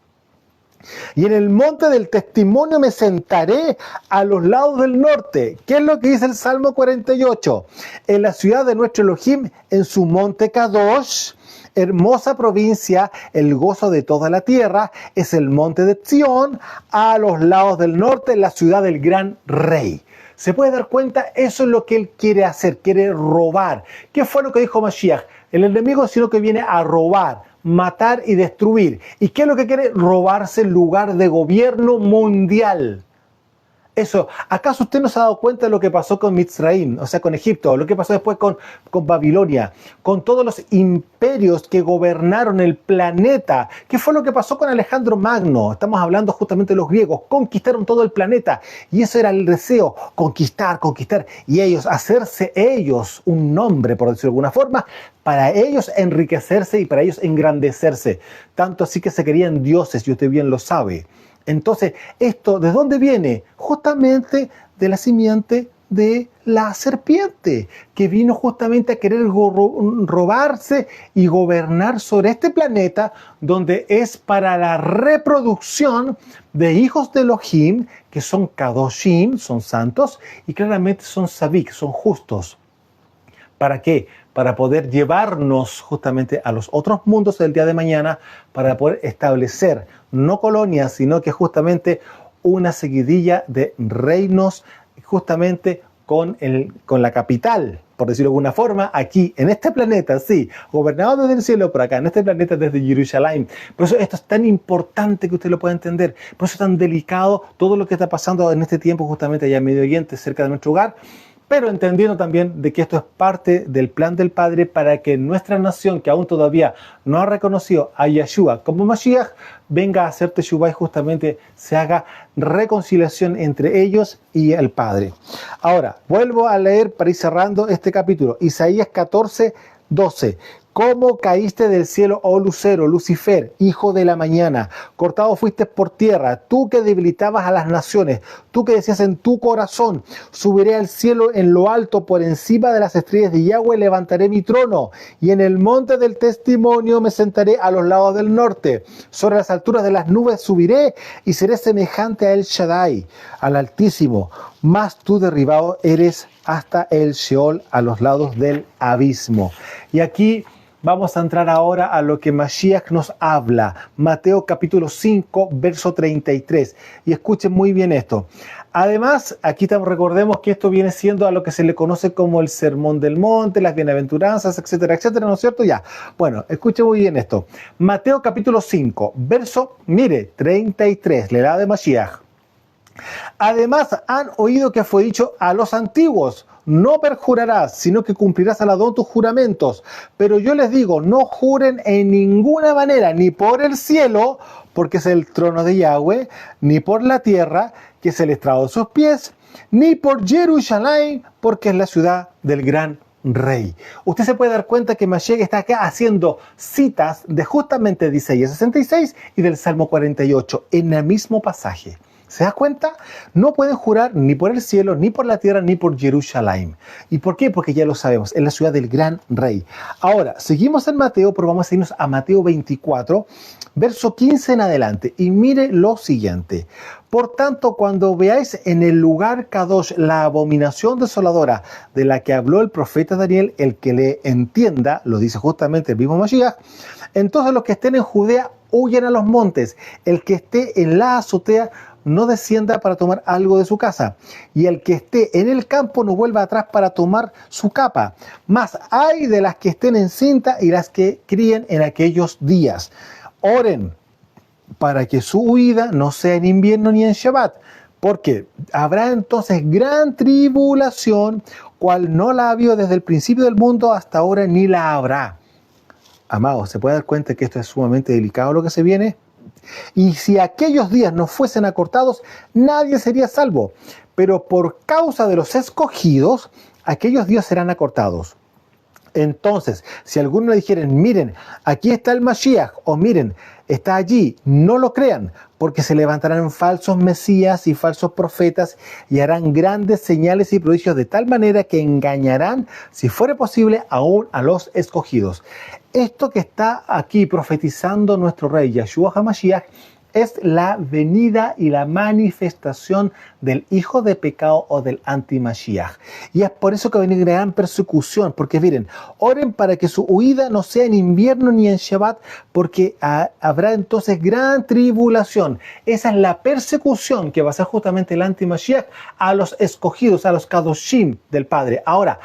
Y en el monte del testimonio me sentaré a los lados del norte. ¿Qué es lo que dice el Salmo 48? En la ciudad de nuestro Elohim, en su monte Kadosh, hermosa provincia, el gozo de toda la tierra, es el monte de Sión, a los lados del norte, la ciudad del gran rey. ¿Se puede dar cuenta? Eso es lo que él quiere hacer, quiere robar. ¿Qué fue lo que dijo Mashiach? El enemigo sino que viene a robar, matar y destruir. ¿Y qué es lo que quiere? Robarse el lugar de gobierno mundial. Eso, ¿acaso usted no se ha dado cuenta de lo que pasó con Mitzrayim, o sea, con Egipto, lo que pasó después con Babilonia, con todos los imperios que gobernaron el planeta? ¿Qué fue lo que pasó con Alejandro Magno? Estamos hablando justamente de los griegos, conquistaron todo el planeta y eso era el deseo, conquistar, y ellos, hacerse ellos un nombre, por decirlo de alguna forma, para ellos enriquecerse y para ellos engrandecerse. Tanto así que se querían dioses, y usted bien lo sabe. Entonces, ¿esto de dónde viene? Justamente de la simiente de la serpiente, que vino justamente a querer robarse y gobernar sobre este planeta, donde es para la reproducción de hijos de Elohim, que son Kadoshim, son santos, y claramente son Sadik, son justos. ¿Para qué? Para poder llevarnos justamente a los otros mundos del día de mañana, para poder establecer no colonias, sino que justamente una seguidilla de reinos, justamente con la capital, por decirlo de alguna forma, aquí, en este planeta, sí, gobernado desde el cielo, por acá, en este planeta desde Jerusalén. Por eso esto es tan importante que usted lo pueda entender, por eso es tan delicado todo lo que está pasando en este tiempo justamente allá en Medio Oriente, cerca de nuestro hogar, pero entendiendo también de que esto es parte del plan del Padre para que nuestra nación, que aún todavía no ha reconocido a Yeshua como Mashiach, venga a hacer Teshuvah y justamente se haga reconciliación entre ellos y el Padre. Ahora, vuelvo a leer para ir cerrando este capítulo. Isaías 14, 12. ¿Cómo caíste del cielo, oh lucero, Lucifer, hijo de la mañana? Cortado fuiste por tierra, tú que debilitabas a las naciones, tú que decías en tu corazón, subiré al cielo en lo alto, por encima de las estrellas de Yahweh levantaré mi trono, y en el monte del testimonio me sentaré a los lados del norte. Sobre las alturas de las nubes subiré y seré semejante a El Shaddai, al Altísimo. Mas tú derribado eres hasta el Sheol, a los lados del abismo. Y aquí vamos a entrar ahora a lo que Mashiach nos habla. Mateo capítulo 5, verso 33. Y escuchen muy bien esto. Además, aquí recordemos que esto viene siendo a lo que se le conoce como el Sermón del Monte, las bienaventuranzas, etcétera, etcétera, ¿no es cierto? Ya. Bueno, escuchen muy bien esto. Mateo capítulo 5, verso, mire, 33, la edad de Mashiach. Además, han oído que fue dicho a los antiguos: no perjurarás, sino que cumplirás a la don tus juramentos. Pero yo les digo, no juren en ninguna manera, ni por el cielo, porque es el trono de Yahweh, ni por la tierra, que es el estrado de sus pies, ni por Jerusalén, porque es la ciudad del gran rey. Usted se puede dar cuenta que Mashiach está acá haciendo citas de justamente de Isaías 66 y del Salmo 48 en el mismo pasaje. ¿Se da cuenta? No pueden jurar ni por el cielo, ni por la tierra, ni por Jerusalén. ¿Y por qué? Porque ya lo sabemos, es la ciudad del gran rey. Ahora, seguimos en Mateo, pero vamos a irnos a Mateo 24, verso 15 en adelante. Y mire lo siguiente: por tanto, cuando veáis en el lugar Kadosh la abominación desoladora de la que habló el profeta Daniel, el que le entienda, lo dice justamente el mismo Mashiach, entonces los que estén en Judea huyan a los montes, el que esté en la azotea no descienda para tomar algo de su casa, y el que esté en el campo no vuelva atrás para tomar su capa. Mas ay de las que estén en cinta y las que críen en aquellos días. Oren para que su huida no sea en invierno ni en Shabbat, porque habrá entonces gran tribulación, cual no la ha habido desde el principio del mundo hasta ahora, ni la habrá. Amados, ¿se puede dar cuenta que esto es sumamente delicado lo que se viene? Y si aquellos días no fuesen acortados, nadie sería salvo. Pero por causa de los escogidos, aquellos días serán acortados. Entonces, si alguno le dijeren, miren, aquí está el Mashiach, o miren, está allí, no lo crean, porque se levantarán falsos mesías y falsos profetas y harán grandes señales y prodigios de tal manera que engañarán, si fuere posible, aún a los escogidos. Esto que está aquí profetizando nuestro rey Yahshua HaMashiach es la venida y la manifestación del hijo de pecado o del anti-Mashiach. Y es por eso que va a venir gran persecución, porque miren, oren para que su huida no sea en invierno ni en Shabbat, porque habrá entonces gran tribulación. Esa es la persecución que va a ser justamente el anti-Mashiach a los escogidos, a los Kadoshim del Padre. Ahora,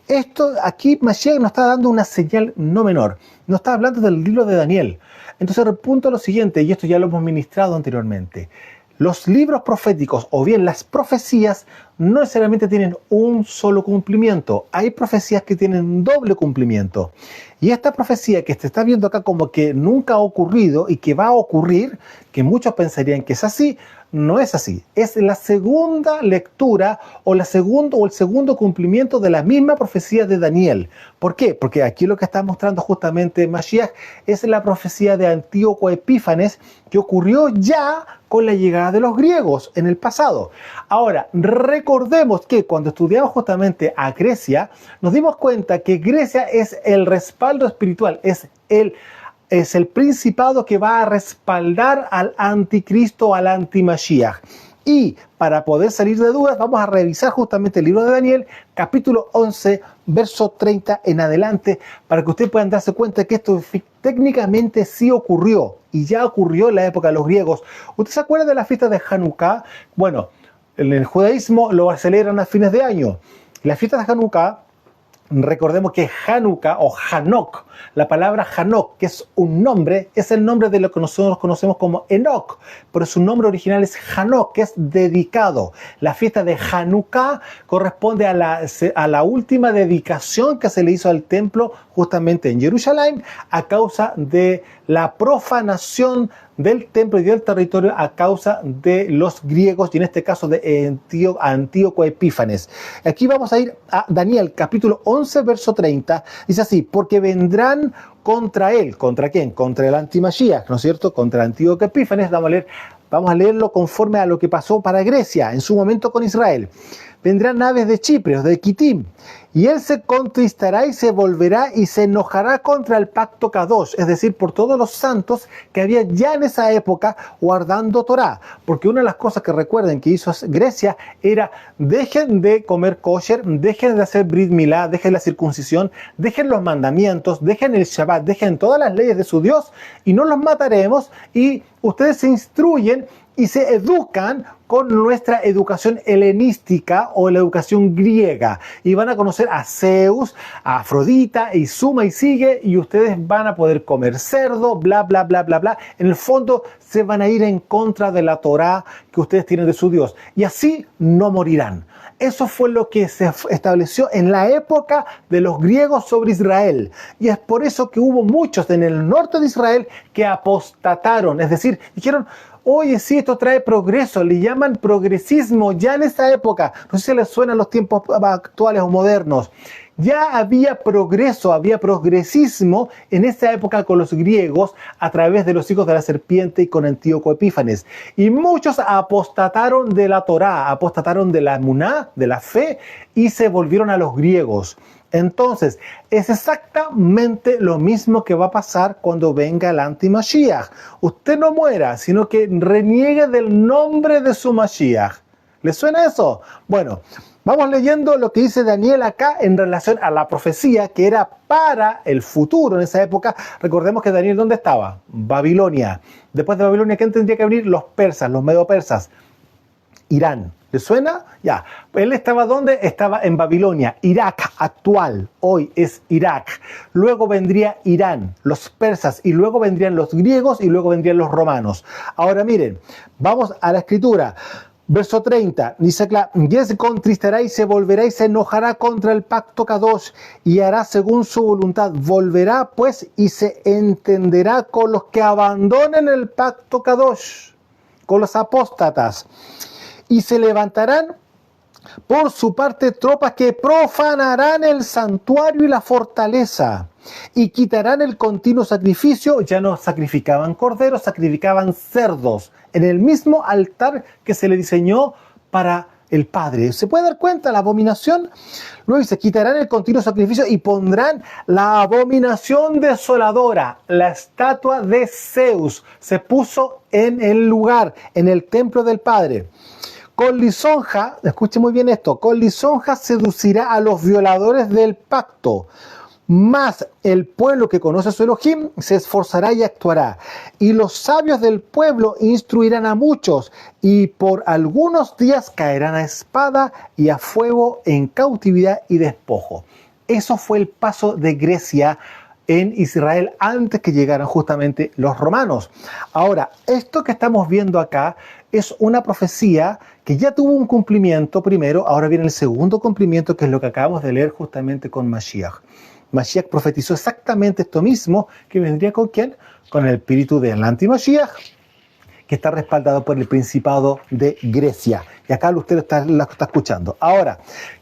esto aquí Mashiach nos está dando una señal no menor. Nos está hablando del libro de Daniel. Entonces el punto es lo siguiente, y esto ya lo hemos ministrado anteriormente. Los libros proféticos o bien las profecías no necesariamente tienen un solo cumplimiento. Hay profecías que tienen doble cumplimiento. Y esta profecía que se está viendo acá como que nunca ha ocurrido y que va a ocurrir, que muchos pensarían que es así, no es así. Es la segunda lectura o el segundo cumplimiento de la misma profecía de Daniel. ¿Por qué? Porque aquí lo que está mostrando justamente Mashiach es la profecía de Antíoco Epífanes que ocurrió ya con la llegada de los griegos en el pasado. Ahora, recordemos que cuando estudiamos justamente a Grecia, nos dimos cuenta que Grecia es el respaldo espiritual, es el principado que va a respaldar al anticristo, al anti-Mashiach. Y para poder salir de dudas, vamos a revisar justamente el libro de Daniel, capítulo 11, verso 30 en adelante, para que ustedes puedan darse cuenta que esto técnicamente sí ocurrió, y ya ocurrió en la época de los griegos. ¿Usted se acuerda de la fiesta de Hanukkah? Bueno, en el judaísmo lo celebran a fines de año. La fiesta de Hanukkah, recordemos que Hanukkah o Hanok, la palabra Hanok, que es un nombre, es el nombre de lo que nosotros conocemos como Enoch, pero su nombre original es Hanok, que es dedicado. La fiesta de Hanukkah corresponde a la última dedicación que se le hizo al templo justamente en Jerusalén a causa de la profanación del templo y del territorio a causa de los griegos y en este caso de Antíoco Epífanes. Aquí vamos a ir a Daniel capítulo 11 verso 30. Dice así: porque vendrán contra él. ¿Contra quién? Contra el anti-Mashiach, ¿no es cierto? Contra Antíoco Epífanes. Vamos a leerlo conforme a lo que pasó para Grecia en su momento con Israel. Vendrán naves de Chipre, de Kitim, y él se contristará y se volverá y se enojará contra el pacto Kadosh, es decir, por todos los santos que había ya en esa época guardando Torah. Porque una de las cosas que recuerden que hizo Grecia era: dejen de comer kosher, dejen de hacer brit milá, dejen la circuncisión, dejen los mandamientos, dejen el Shabbat, dejen todas las leyes de su Dios y no los mataremos, y ustedes se instruyen y se educan con nuestra educación helenística o la educación griega. Y van a conocer a Zeus, a Afrodita, y suma y sigue, y ustedes van a poder comer cerdo, bla, bla, bla, bla, bla. En el fondo se van a ir en contra de la Torá que ustedes tienen de su Dios. Y así no morirán. Eso fue lo que se estableció en la época de los griegos sobre Israel. Y es por eso que hubo muchos en el norte de Israel que apostataron. Es decir, dijeron, oye, sí, esto trae progreso. Le llaman progresismo ya en esa época. No sé si les suenan los tiempos actuales o modernos. Ya había progreso, había progresismo en esa época con los griegos a través de los hijos de la serpiente y con Antíoco Epífanes. Y muchos apostataron de la Torá, apostataron de la emuná, de la fe, y se volvieron a los griegos. Entonces, es exactamente lo mismo que va a pasar cuando venga el anti-Mashiach. Usted no muera, sino que reniegue del nombre de su Mashiach. ¿Le suena eso? Bueno, vamos leyendo lo que dice Daniel acá en relación a la profecía que era para el futuro en esa época. Recordemos que Daniel, ¿dónde estaba? Babilonia. Después de Babilonia, ¿quién tendría que venir? Los persas, los medo-persas. Irán. ¿Le suena? Ya. Él estaba ¿dónde? Estaba en Babilonia, Irak actual. Hoy es Irak. Luego vendría Irán, los persas, y luego vendrían los griegos y luego vendrían los romanos. Ahora miren, vamos a la escritura. Verso 30, dice que y se contristará y se volverá y se enojará contra el pacto Kadosh y hará según su voluntad. Volverá pues y se entenderá con los que abandonen el pacto Kadosh, con los apóstatas. Y se levantarán por su parte tropas que profanarán el santuario y la fortaleza y quitarán el continuo sacrificio. Ya no sacrificaban corderos, sacrificaban cerdos en el mismo altar que se le diseñó para el Padre. ¿Se puede dar cuenta la abominación? Luego dice, quitarán el continuo sacrificio y pondrán la abominación desoladora. La estatua de Zeus se puso en el lugar, en el templo del Padre. Con lisonja, escuche muy bien esto, con lisonja seducirá a los violadores del pacto. Mas el pueblo que conoce a su Elohim se esforzará y actuará. Y los sabios del pueblo instruirán a muchos, y por algunos días caerán a espada y a fuego en cautividad y despojo. Eso fue el paso de Grecia en Israel antes que llegaran justamente los romanos. Ahora, esto que estamos viendo acá es una profecía que ya tuvo un cumplimiento primero, ahora viene el segundo cumplimiento, que es lo que acabamos de leer justamente con Mashiach. Mashiach profetizó exactamente esto mismo, que vendría con ¿quién? Con el espíritu del anti-Mashiach, que está respaldado por el Principado de Grecia. Y acá usted lo está escuchando. Ahora,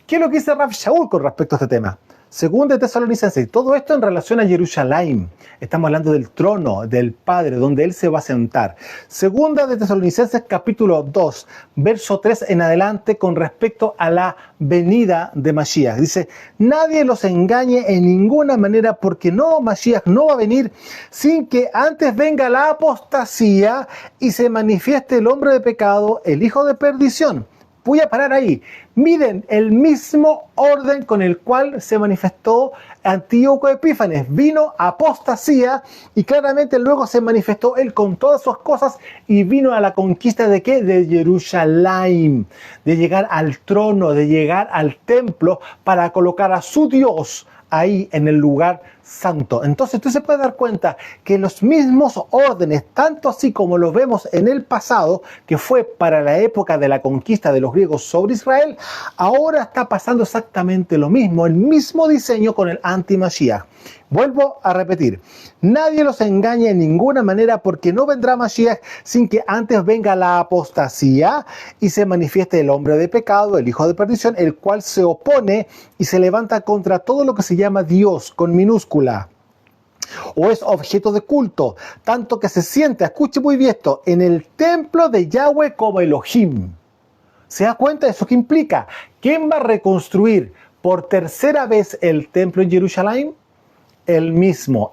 ¿qué es lo que dice Rav Shaul con respecto a este tema? Segunda de Tesalonicenses, todo esto en relación a Jerusalén. Estamos hablando del trono del Padre, donde Él se va a sentar. Segunda de Tesalonicenses, capítulo 2, verso 3 en adelante, con respecto a la venida de Mashiach. Dice, nadie los engañe en ninguna manera, porque Mashiach no va a venir sin que antes venga la apostasía y se manifieste el hombre de pecado, el hijo de perdición. Voy a parar ahí. Miren el mismo orden con el cual se manifestó Antíoco Epífanes. Vino apostasía y claramente luego se manifestó él con todas sus cosas y vino a la conquista ¿de qué? De Jerusalén. De llegar al trono, de llegar al templo para colocar a su Dios ahí en el lugar santo. Entonces usted se puede dar cuenta que los mismos órdenes, tanto así como los vemos en el pasado, que fue para la época de la conquista de los griegos sobre Israel, ahora está pasando exactamente lo mismo, el mismo diseño con el anti-Mashiach. Vuelvo a repetir, nadie los engaña en ninguna manera, porque no vendrá Mashiach sin que antes venga la apostasía y se manifieste el hombre de pecado, el hijo de perdición, el cual se opone y se levanta contra todo lo que se llama Dios con minúscula, o es objeto de culto, tanto que se sienta, escuche muy bien esto, en el templo de Yahweh como Elohim. ¿Se da cuenta de eso? ¿Qué implica? ¿Quién va a reconstruir por tercera vez el templo en Jerusalén? el mismo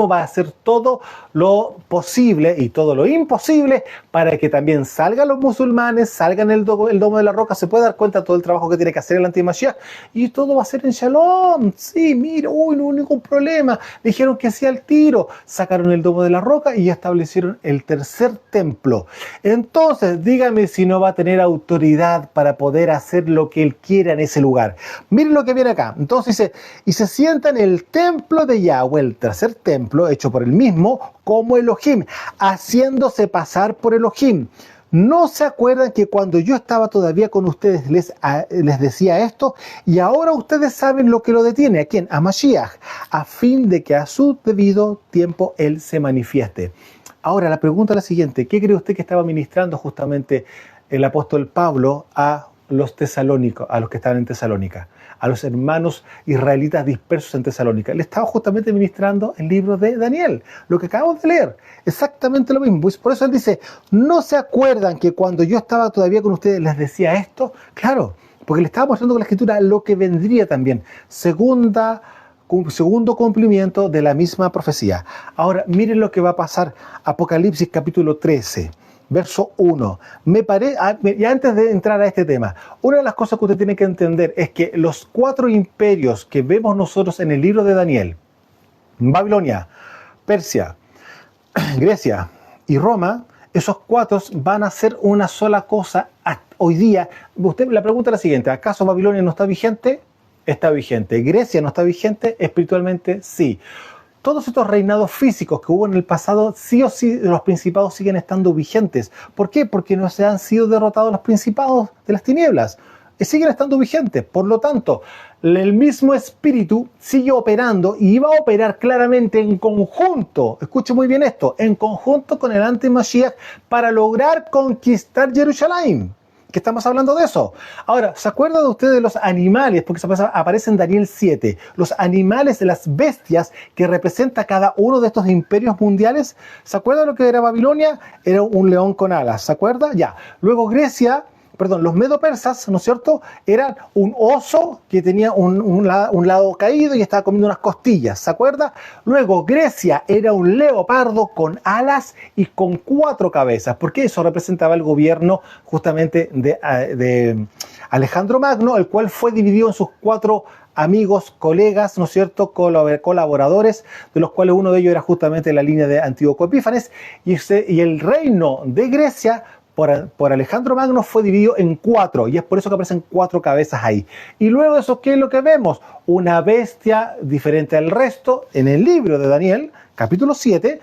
va a hacer todo lo posible y todo lo imposible para que también salgan los musulmanes, salgan el domo de la roca, se puede dar cuenta de todo el trabajo que tiene que hacer el anti-Mashiach y todo va a ser en Shalom. Sí, mira, uy, no hubo ningún problema. Dijeron que sí al tiro, sacaron el domo de la roca y establecieron el tercer templo. Entonces, dígame si no va a tener autoridad para poder hacer lo que él quiera en ese lugar. Miren lo que viene acá. Entonces dice, y se sienta en el templo de Yahweh, el tercer templo, hecho por él mismo, como Elohim, haciéndose pasar por Elohim. ¿No se acuerdan que cuando yo estaba todavía con ustedes les decía esto? Y ahora ustedes saben lo que lo detiene. ¿A quién? A Mashiach, a fin de que a su debido tiempo él se manifieste. Ahora la pregunta es la siguiente. ¿Qué cree usted que estaba ministrando justamente el apóstol Pablo a los tesalónicos, a los que estaban en Tesalónica, a los hermanos israelitas dispersos en Tesalónica? Le estaba justamente ministrando el libro de Daniel, lo que acabamos de leer, exactamente lo mismo. Pues por eso él dice, ¿no se acuerdan que cuando yo estaba todavía con ustedes les decía esto? Claro, porque le estaba mostrando con la escritura lo que vendría también, segundo cumplimiento de la misma profecía. Ahora, miren lo que va a pasar, Apocalipsis capítulo 13. Verso 1. Y antes de entrar a este tema, una de las cosas que usted tiene que entender es que los 4 imperios que vemos nosotros en el libro de Daniel, Babilonia, Persia, Grecia y Roma, esos 4 van a ser una sola cosa hoy día. Usted, la pregunta es la siguiente, ¿acaso Babilonia no está vigente? Está vigente. ¿Grecia no está vigente? Espiritualmente sí. Todos estos reinados físicos que hubo en el pasado, sí o sí, los principados siguen estando vigentes. ¿Por qué? Porque no se han sido derrotados los principados de las tinieblas. Siguen estando vigentes. Por lo tanto, el mismo espíritu sigue operando y va a operar claramente en conjunto. Escuche muy bien esto. En conjunto con el anti-Mashiach para lograr conquistar Jerusalén. Que estamos hablando de eso. Ahora, ¿se acuerdan de ustedes de los animales? Porque eso aparece en Daniel 7. Los animales de las bestias que representa cada uno de estos imperios mundiales. ¿Se acuerdan de lo que era Babilonia? Era un león con alas. ¿Se acuerda? Ya. Luego los medo-persas, ¿no es cierto? Eran un oso que tenía un lado caído y estaba comiendo unas costillas, ¿se acuerda? Luego Grecia era un leopardo con alas y con 4 cabezas, porque eso representaba el gobierno justamente de Alejandro Magno, el cual fue dividido en sus 4 amigos, colegas, ¿no es cierto?, colaboradores, de los cuales uno de ellos era justamente la línea de Antíoco Epífanes, y el reino de Grecia por Alejandro Magno fue dividido en 4, y es por eso que aparecen 4 cabezas ahí. Y luego de eso, ¿qué es lo que vemos? Una bestia diferente al resto en el libro de Daniel, capítulo 7,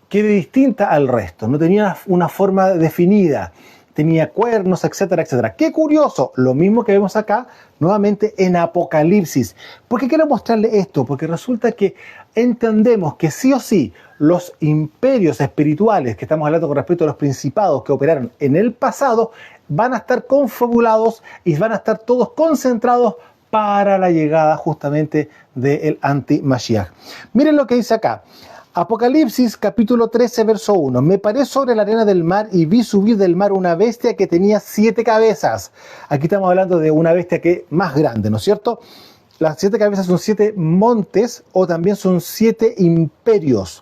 que es distinta al resto, no tenía una forma definida, tenía cuernos, etcétera, etcétera. ¡Qué curioso! Lo mismo que vemos acá, nuevamente en Apocalipsis. ¿Por qué quiero mostrarle esto? Porque resulta que entendemos que sí o sí los imperios espirituales que estamos hablando con respecto a los principados que operaron en el pasado van a estar confabulados y van a estar todos concentrados para la llegada justamente del anti-Mashiach. Miren lo que dice acá. Apocalipsis capítulo 13 verso 1. Me paré sobre la arena del mar y vi subir del mar una bestia que tenía 7 cabezas. Aquí estamos hablando de una bestia que es más grande, ¿no es cierto? Las 7 cabezas son 7 montes o también son 7 imperios.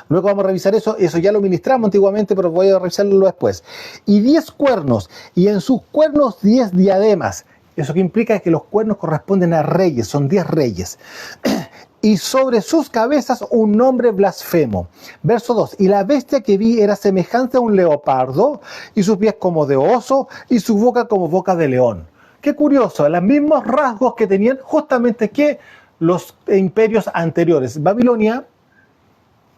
Luego vamos a revisar eso ya lo ministramos antiguamente, pero voy a revisarlo después. Y 10 cuernos, y en sus cuernos 10 diademas. Eso que implica que los cuernos corresponden a reyes, son 10 reyes. Y sobre sus cabezas un nombre blasfemo. Verso 2. Y la bestia que vi era semejante a un leopardo, y sus pies como de oso, y su boca como boca de león. Qué curioso, los mismos rasgos que tenían justamente que los imperios anteriores. Babilonia,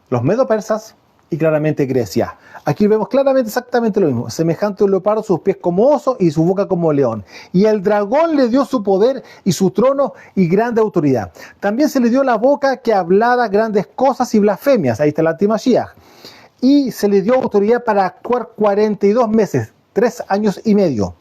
los medo-persas y claramente Grecia. Aquí vemos claramente exactamente lo mismo. Semejante a un leopardo, sus pies como oso y su boca como león. Y el dragón le dio su poder y su trono y grande autoridad. También se le dio la boca que hablara grandes cosas y blasfemias. Ahí está el anti-Mashiach. Y se le dio autoridad para actuar 42 meses, 3 años y medio.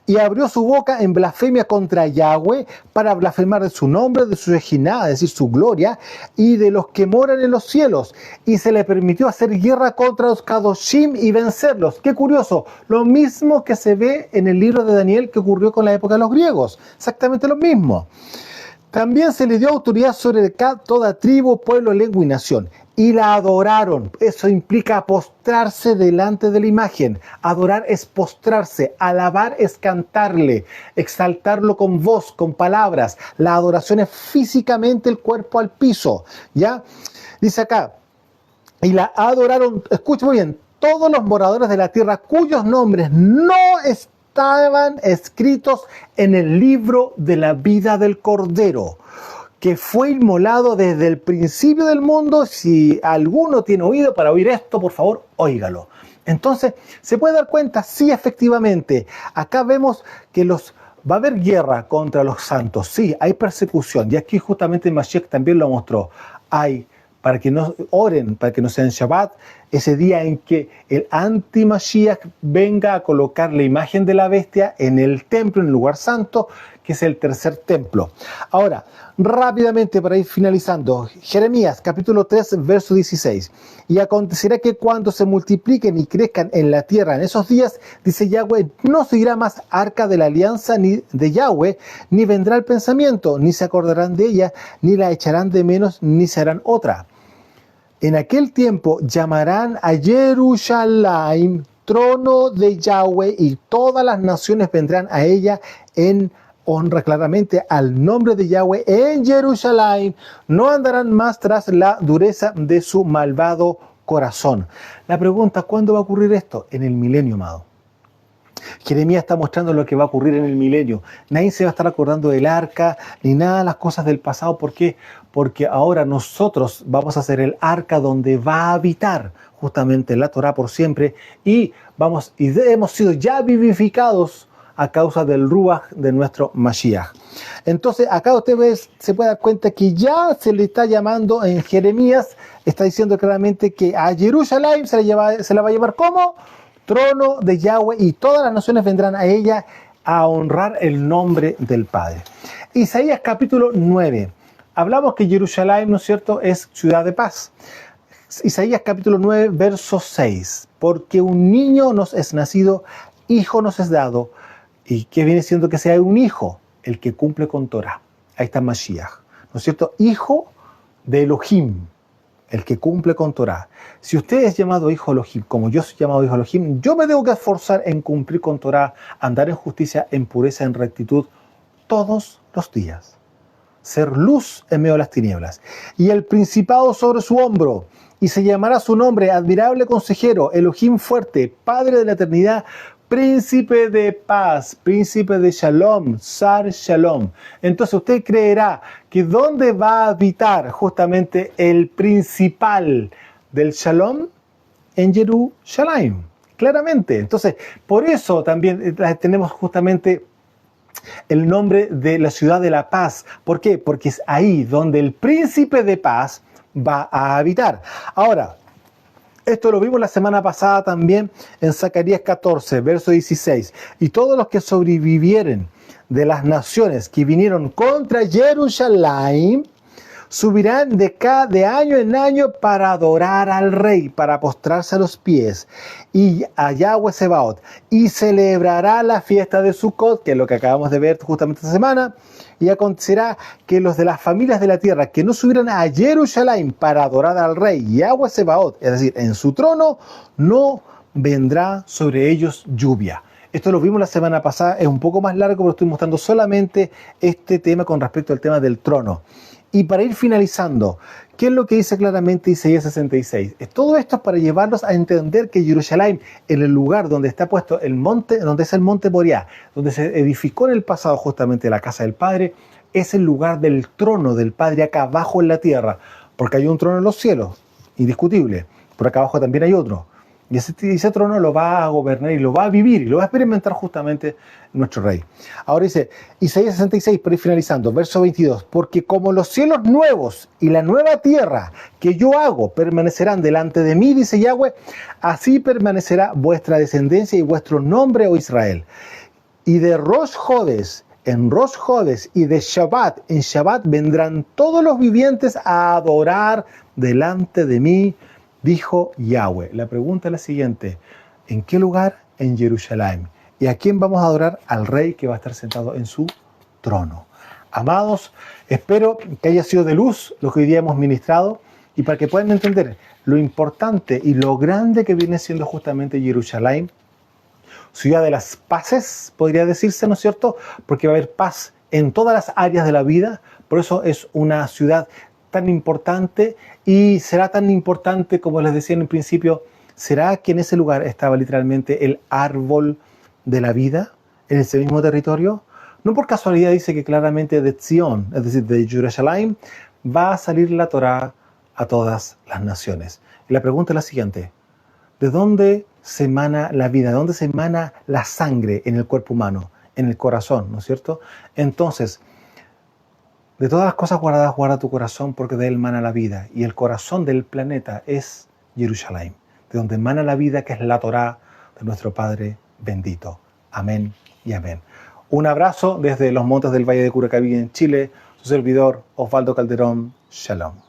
Y abrió su boca en blasfemia contra Yahweh para blasfemar de su nombre, de su Shejinah, es decir, su gloria, y de los que moran en los cielos. Y se le permitió hacer guerra contra los Kadoshim y vencerlos. Qué curioso, lo mismo que se ve en el libro de Daniel que ocurrió con la época de los griegos. Exactamente lo mismo. También se le dio autoridad sobre toda tribu, pueblo, lengua y nación. Y la adoraron. Eso implica postrarse delante de la imagen. Adorar es postrarse. Alabar es cantarle. Exaltarlo con voz, con palabras. La adoración es físicamente el cuerpo al piso. ¿Ya? Dice acá. Y la adoraron, escuchen muy bien, todos los moradores de la tierra cuyos nombres no estaban escritos en el libro de la vida del Cordero, que fue inmolado desde el principio del mundo. Si alguno tiene oído para oír esto, por favor, óigalo. Entonces, se puede dar cuenta, sí, efectivamente, acá vemos que va a haber guerra contra los santos, sí, hay persecución, y aquí justamente Mashiach también lo mostró. Para que no oren, para que no sean Shabbat, ese día en que el anti-Mashiach venga a colocar la imagen de la bestia en el templo, en el lugar santo, que es el tercer templo. Ahora, rápidamente para ir finalizando, Jeremías capítulo 3, verso 16. Y acontecerá que cuando se multipliquen y crezcan en la tierra en esos días, dice Yahweh, no seguirá más arca de la alianza ni de Yahweh, ni vendrá el pensamiento, ni se acordarán de ella, ni la echarán de menos, ni se harán otra. En aquel tiempo llamarán a Jerusalén trono de Yahweh, y todas las naciones vendrán a ella en honra claramente al nombre de Yahweh en Jerusalén. No andarán más tras la dureza de su malvado corazón. La pregunta, ¿cuándo va a ocurrir esto? En el milenio, amado. Jeremías está mostrando lo que va a ocurrir en el milenio. Nadie se va a estar acordando del arca, ni nada de las cosas del pasado. ¿Por qué? Porque ahora nosotros vamos a ser el arca donde va a habitar justamente la Torah por siempre, y hemos sido ya vivificados a causa del Ruach de nuestro Mashiach. Entonces acá se puede dar cuenta que ya se le está llamando en Jeremías, está diciendo claramente que a Jerusalén se la va a llevar como trono de Yahweh, y todas las naciones vendrán a ella a honrar el nombre del Padre. Isaías capítulo 9. Hablamos que Jerusalén, ¿no es cierto?, es ciudad de paz. Isaías capítulo 9, verso 6. Porque un niño nos es nacido, hijo nos es dado. ¿Y qué viene siendo que sea un hijo? El que cumple con Torah. Ahí está Mashiach, ¿no es cierto? Hijo de Elohim, el que cumple con Torah. Si usted es llamado hijo Elohim, como yo soy llamado hijo Elohim, yo me tengo que esforzar en cumplir con Torah, andar en justicia, en pureza, en rectitud, todos los días. Ser luz en medio de las tinieblas. Y el principado sobre su hombro, y se llamará su nombre admirable consejero, Elohim fuerte, Padre de la eternidad, príncipe de paz, príncipe de Shalom, Sar Shalom. Entonces usted creerá que ¿dónde va a habitar justamente el principal del Shalom? En Jerusalén, claramente. Entonces, por eso también tenemos justamente el nombre de la ciudad de la paz. ¿Por qué? Porque es ahí donde el príncipe de paz va a habitar. Ahora, esto lo vimos la semana pasada también en Zacarías 14, verso 16. Y todos los que sobrevivieren de las naciones que vinieron contra Jerusalén subirán de año en año para adorar al rey, para postrarse a los pies, y a Yahweh Sebaot, y celebrará la fiesta de Sukkot, que es lo que acabamos de ver justamente esta semana. Y acontecerá que los de las familias de la tierra que no subieran a Jerusalén para adorar al rey Yahweh Sebaot, es decir, en su trono, no vendrá sobre ellos lluvia. Esto lo vimos la semana pasada, es un poco más largo, pero estoy mostrando solamente este tema con respecto al tema del trono. Y para ir finalizando, ¿qué es lo que dice claramente Isaías 66? Todo esto es para llevarnos a entender que Jerusalén, en el lugar donde está puesto el monte, donde es el monte Moriah, donde se edificó en el pasado justamente la casa del Padre, es el lugar del trono del Padre acá abajo en la tierra, porque hay un trono en los cielos, indiscutible, por acá abajo también hay otro. Y ese trono lo va a gobernar y lo va a vivir y lo va a experimentar justamente nuestro rey. Ahora dice Isaías 66, para ir finalizando, verso 22. Porque como los cielos nuevos y la nueva tierra que yo hago permanecerán delante de mí, dice Yahweh, así permanecerá vuestra descendencia y vuestro nombre, oh Israel. Y de Rosh Hodesh en Rosh Hodesh y de Shabbat en Shabbat vendrán todos los vivientes a adorar delante de mí, dijo Yahweh. La pregunta es la siguiente: ¿en qué lugar? En Jerusalén. ¿Y a quién vamos a adorar? Al rey que va a estar sentado en su trono. Amados, espero que haya sido de luz lo que hoy día hemos ministrado y para que puedan entender lo importante y lo grande que viene siendo justamente Jerusalén, ciudad de las paces, podría decirse, ¿no es cierto? Porque va a haber paz en todas las áreas de la vida, por eso es una ciudad tan importante y será tan importante, como les decía en el principio, ¿será que en ese lugar estaba literalmente el árbol de la vida, en ese mismo territorio? No por casualidad dice que claramente de Zion, es decir, de Jerusalén, va a salir la Torá a todas las naciones. Y la pregunta es la siguiente: ¿de dónde se emana la vida? ¿De dónde se emana la sangre en el cuerpo humano? En el corazón, ¿no es cierto? Entonces, de todas las cosas guardadas, guarda tu corazón, porque de él emana la vida. Y el corazón del planeta es Jerusalén, de donde emana la vida, que es la Torá de nuestro Padre bendito. Amén y amén. Un abrazo desde los montes del Valle de Curacaví en Chile. Su servidor, Osvaldo Calderón. Shalom.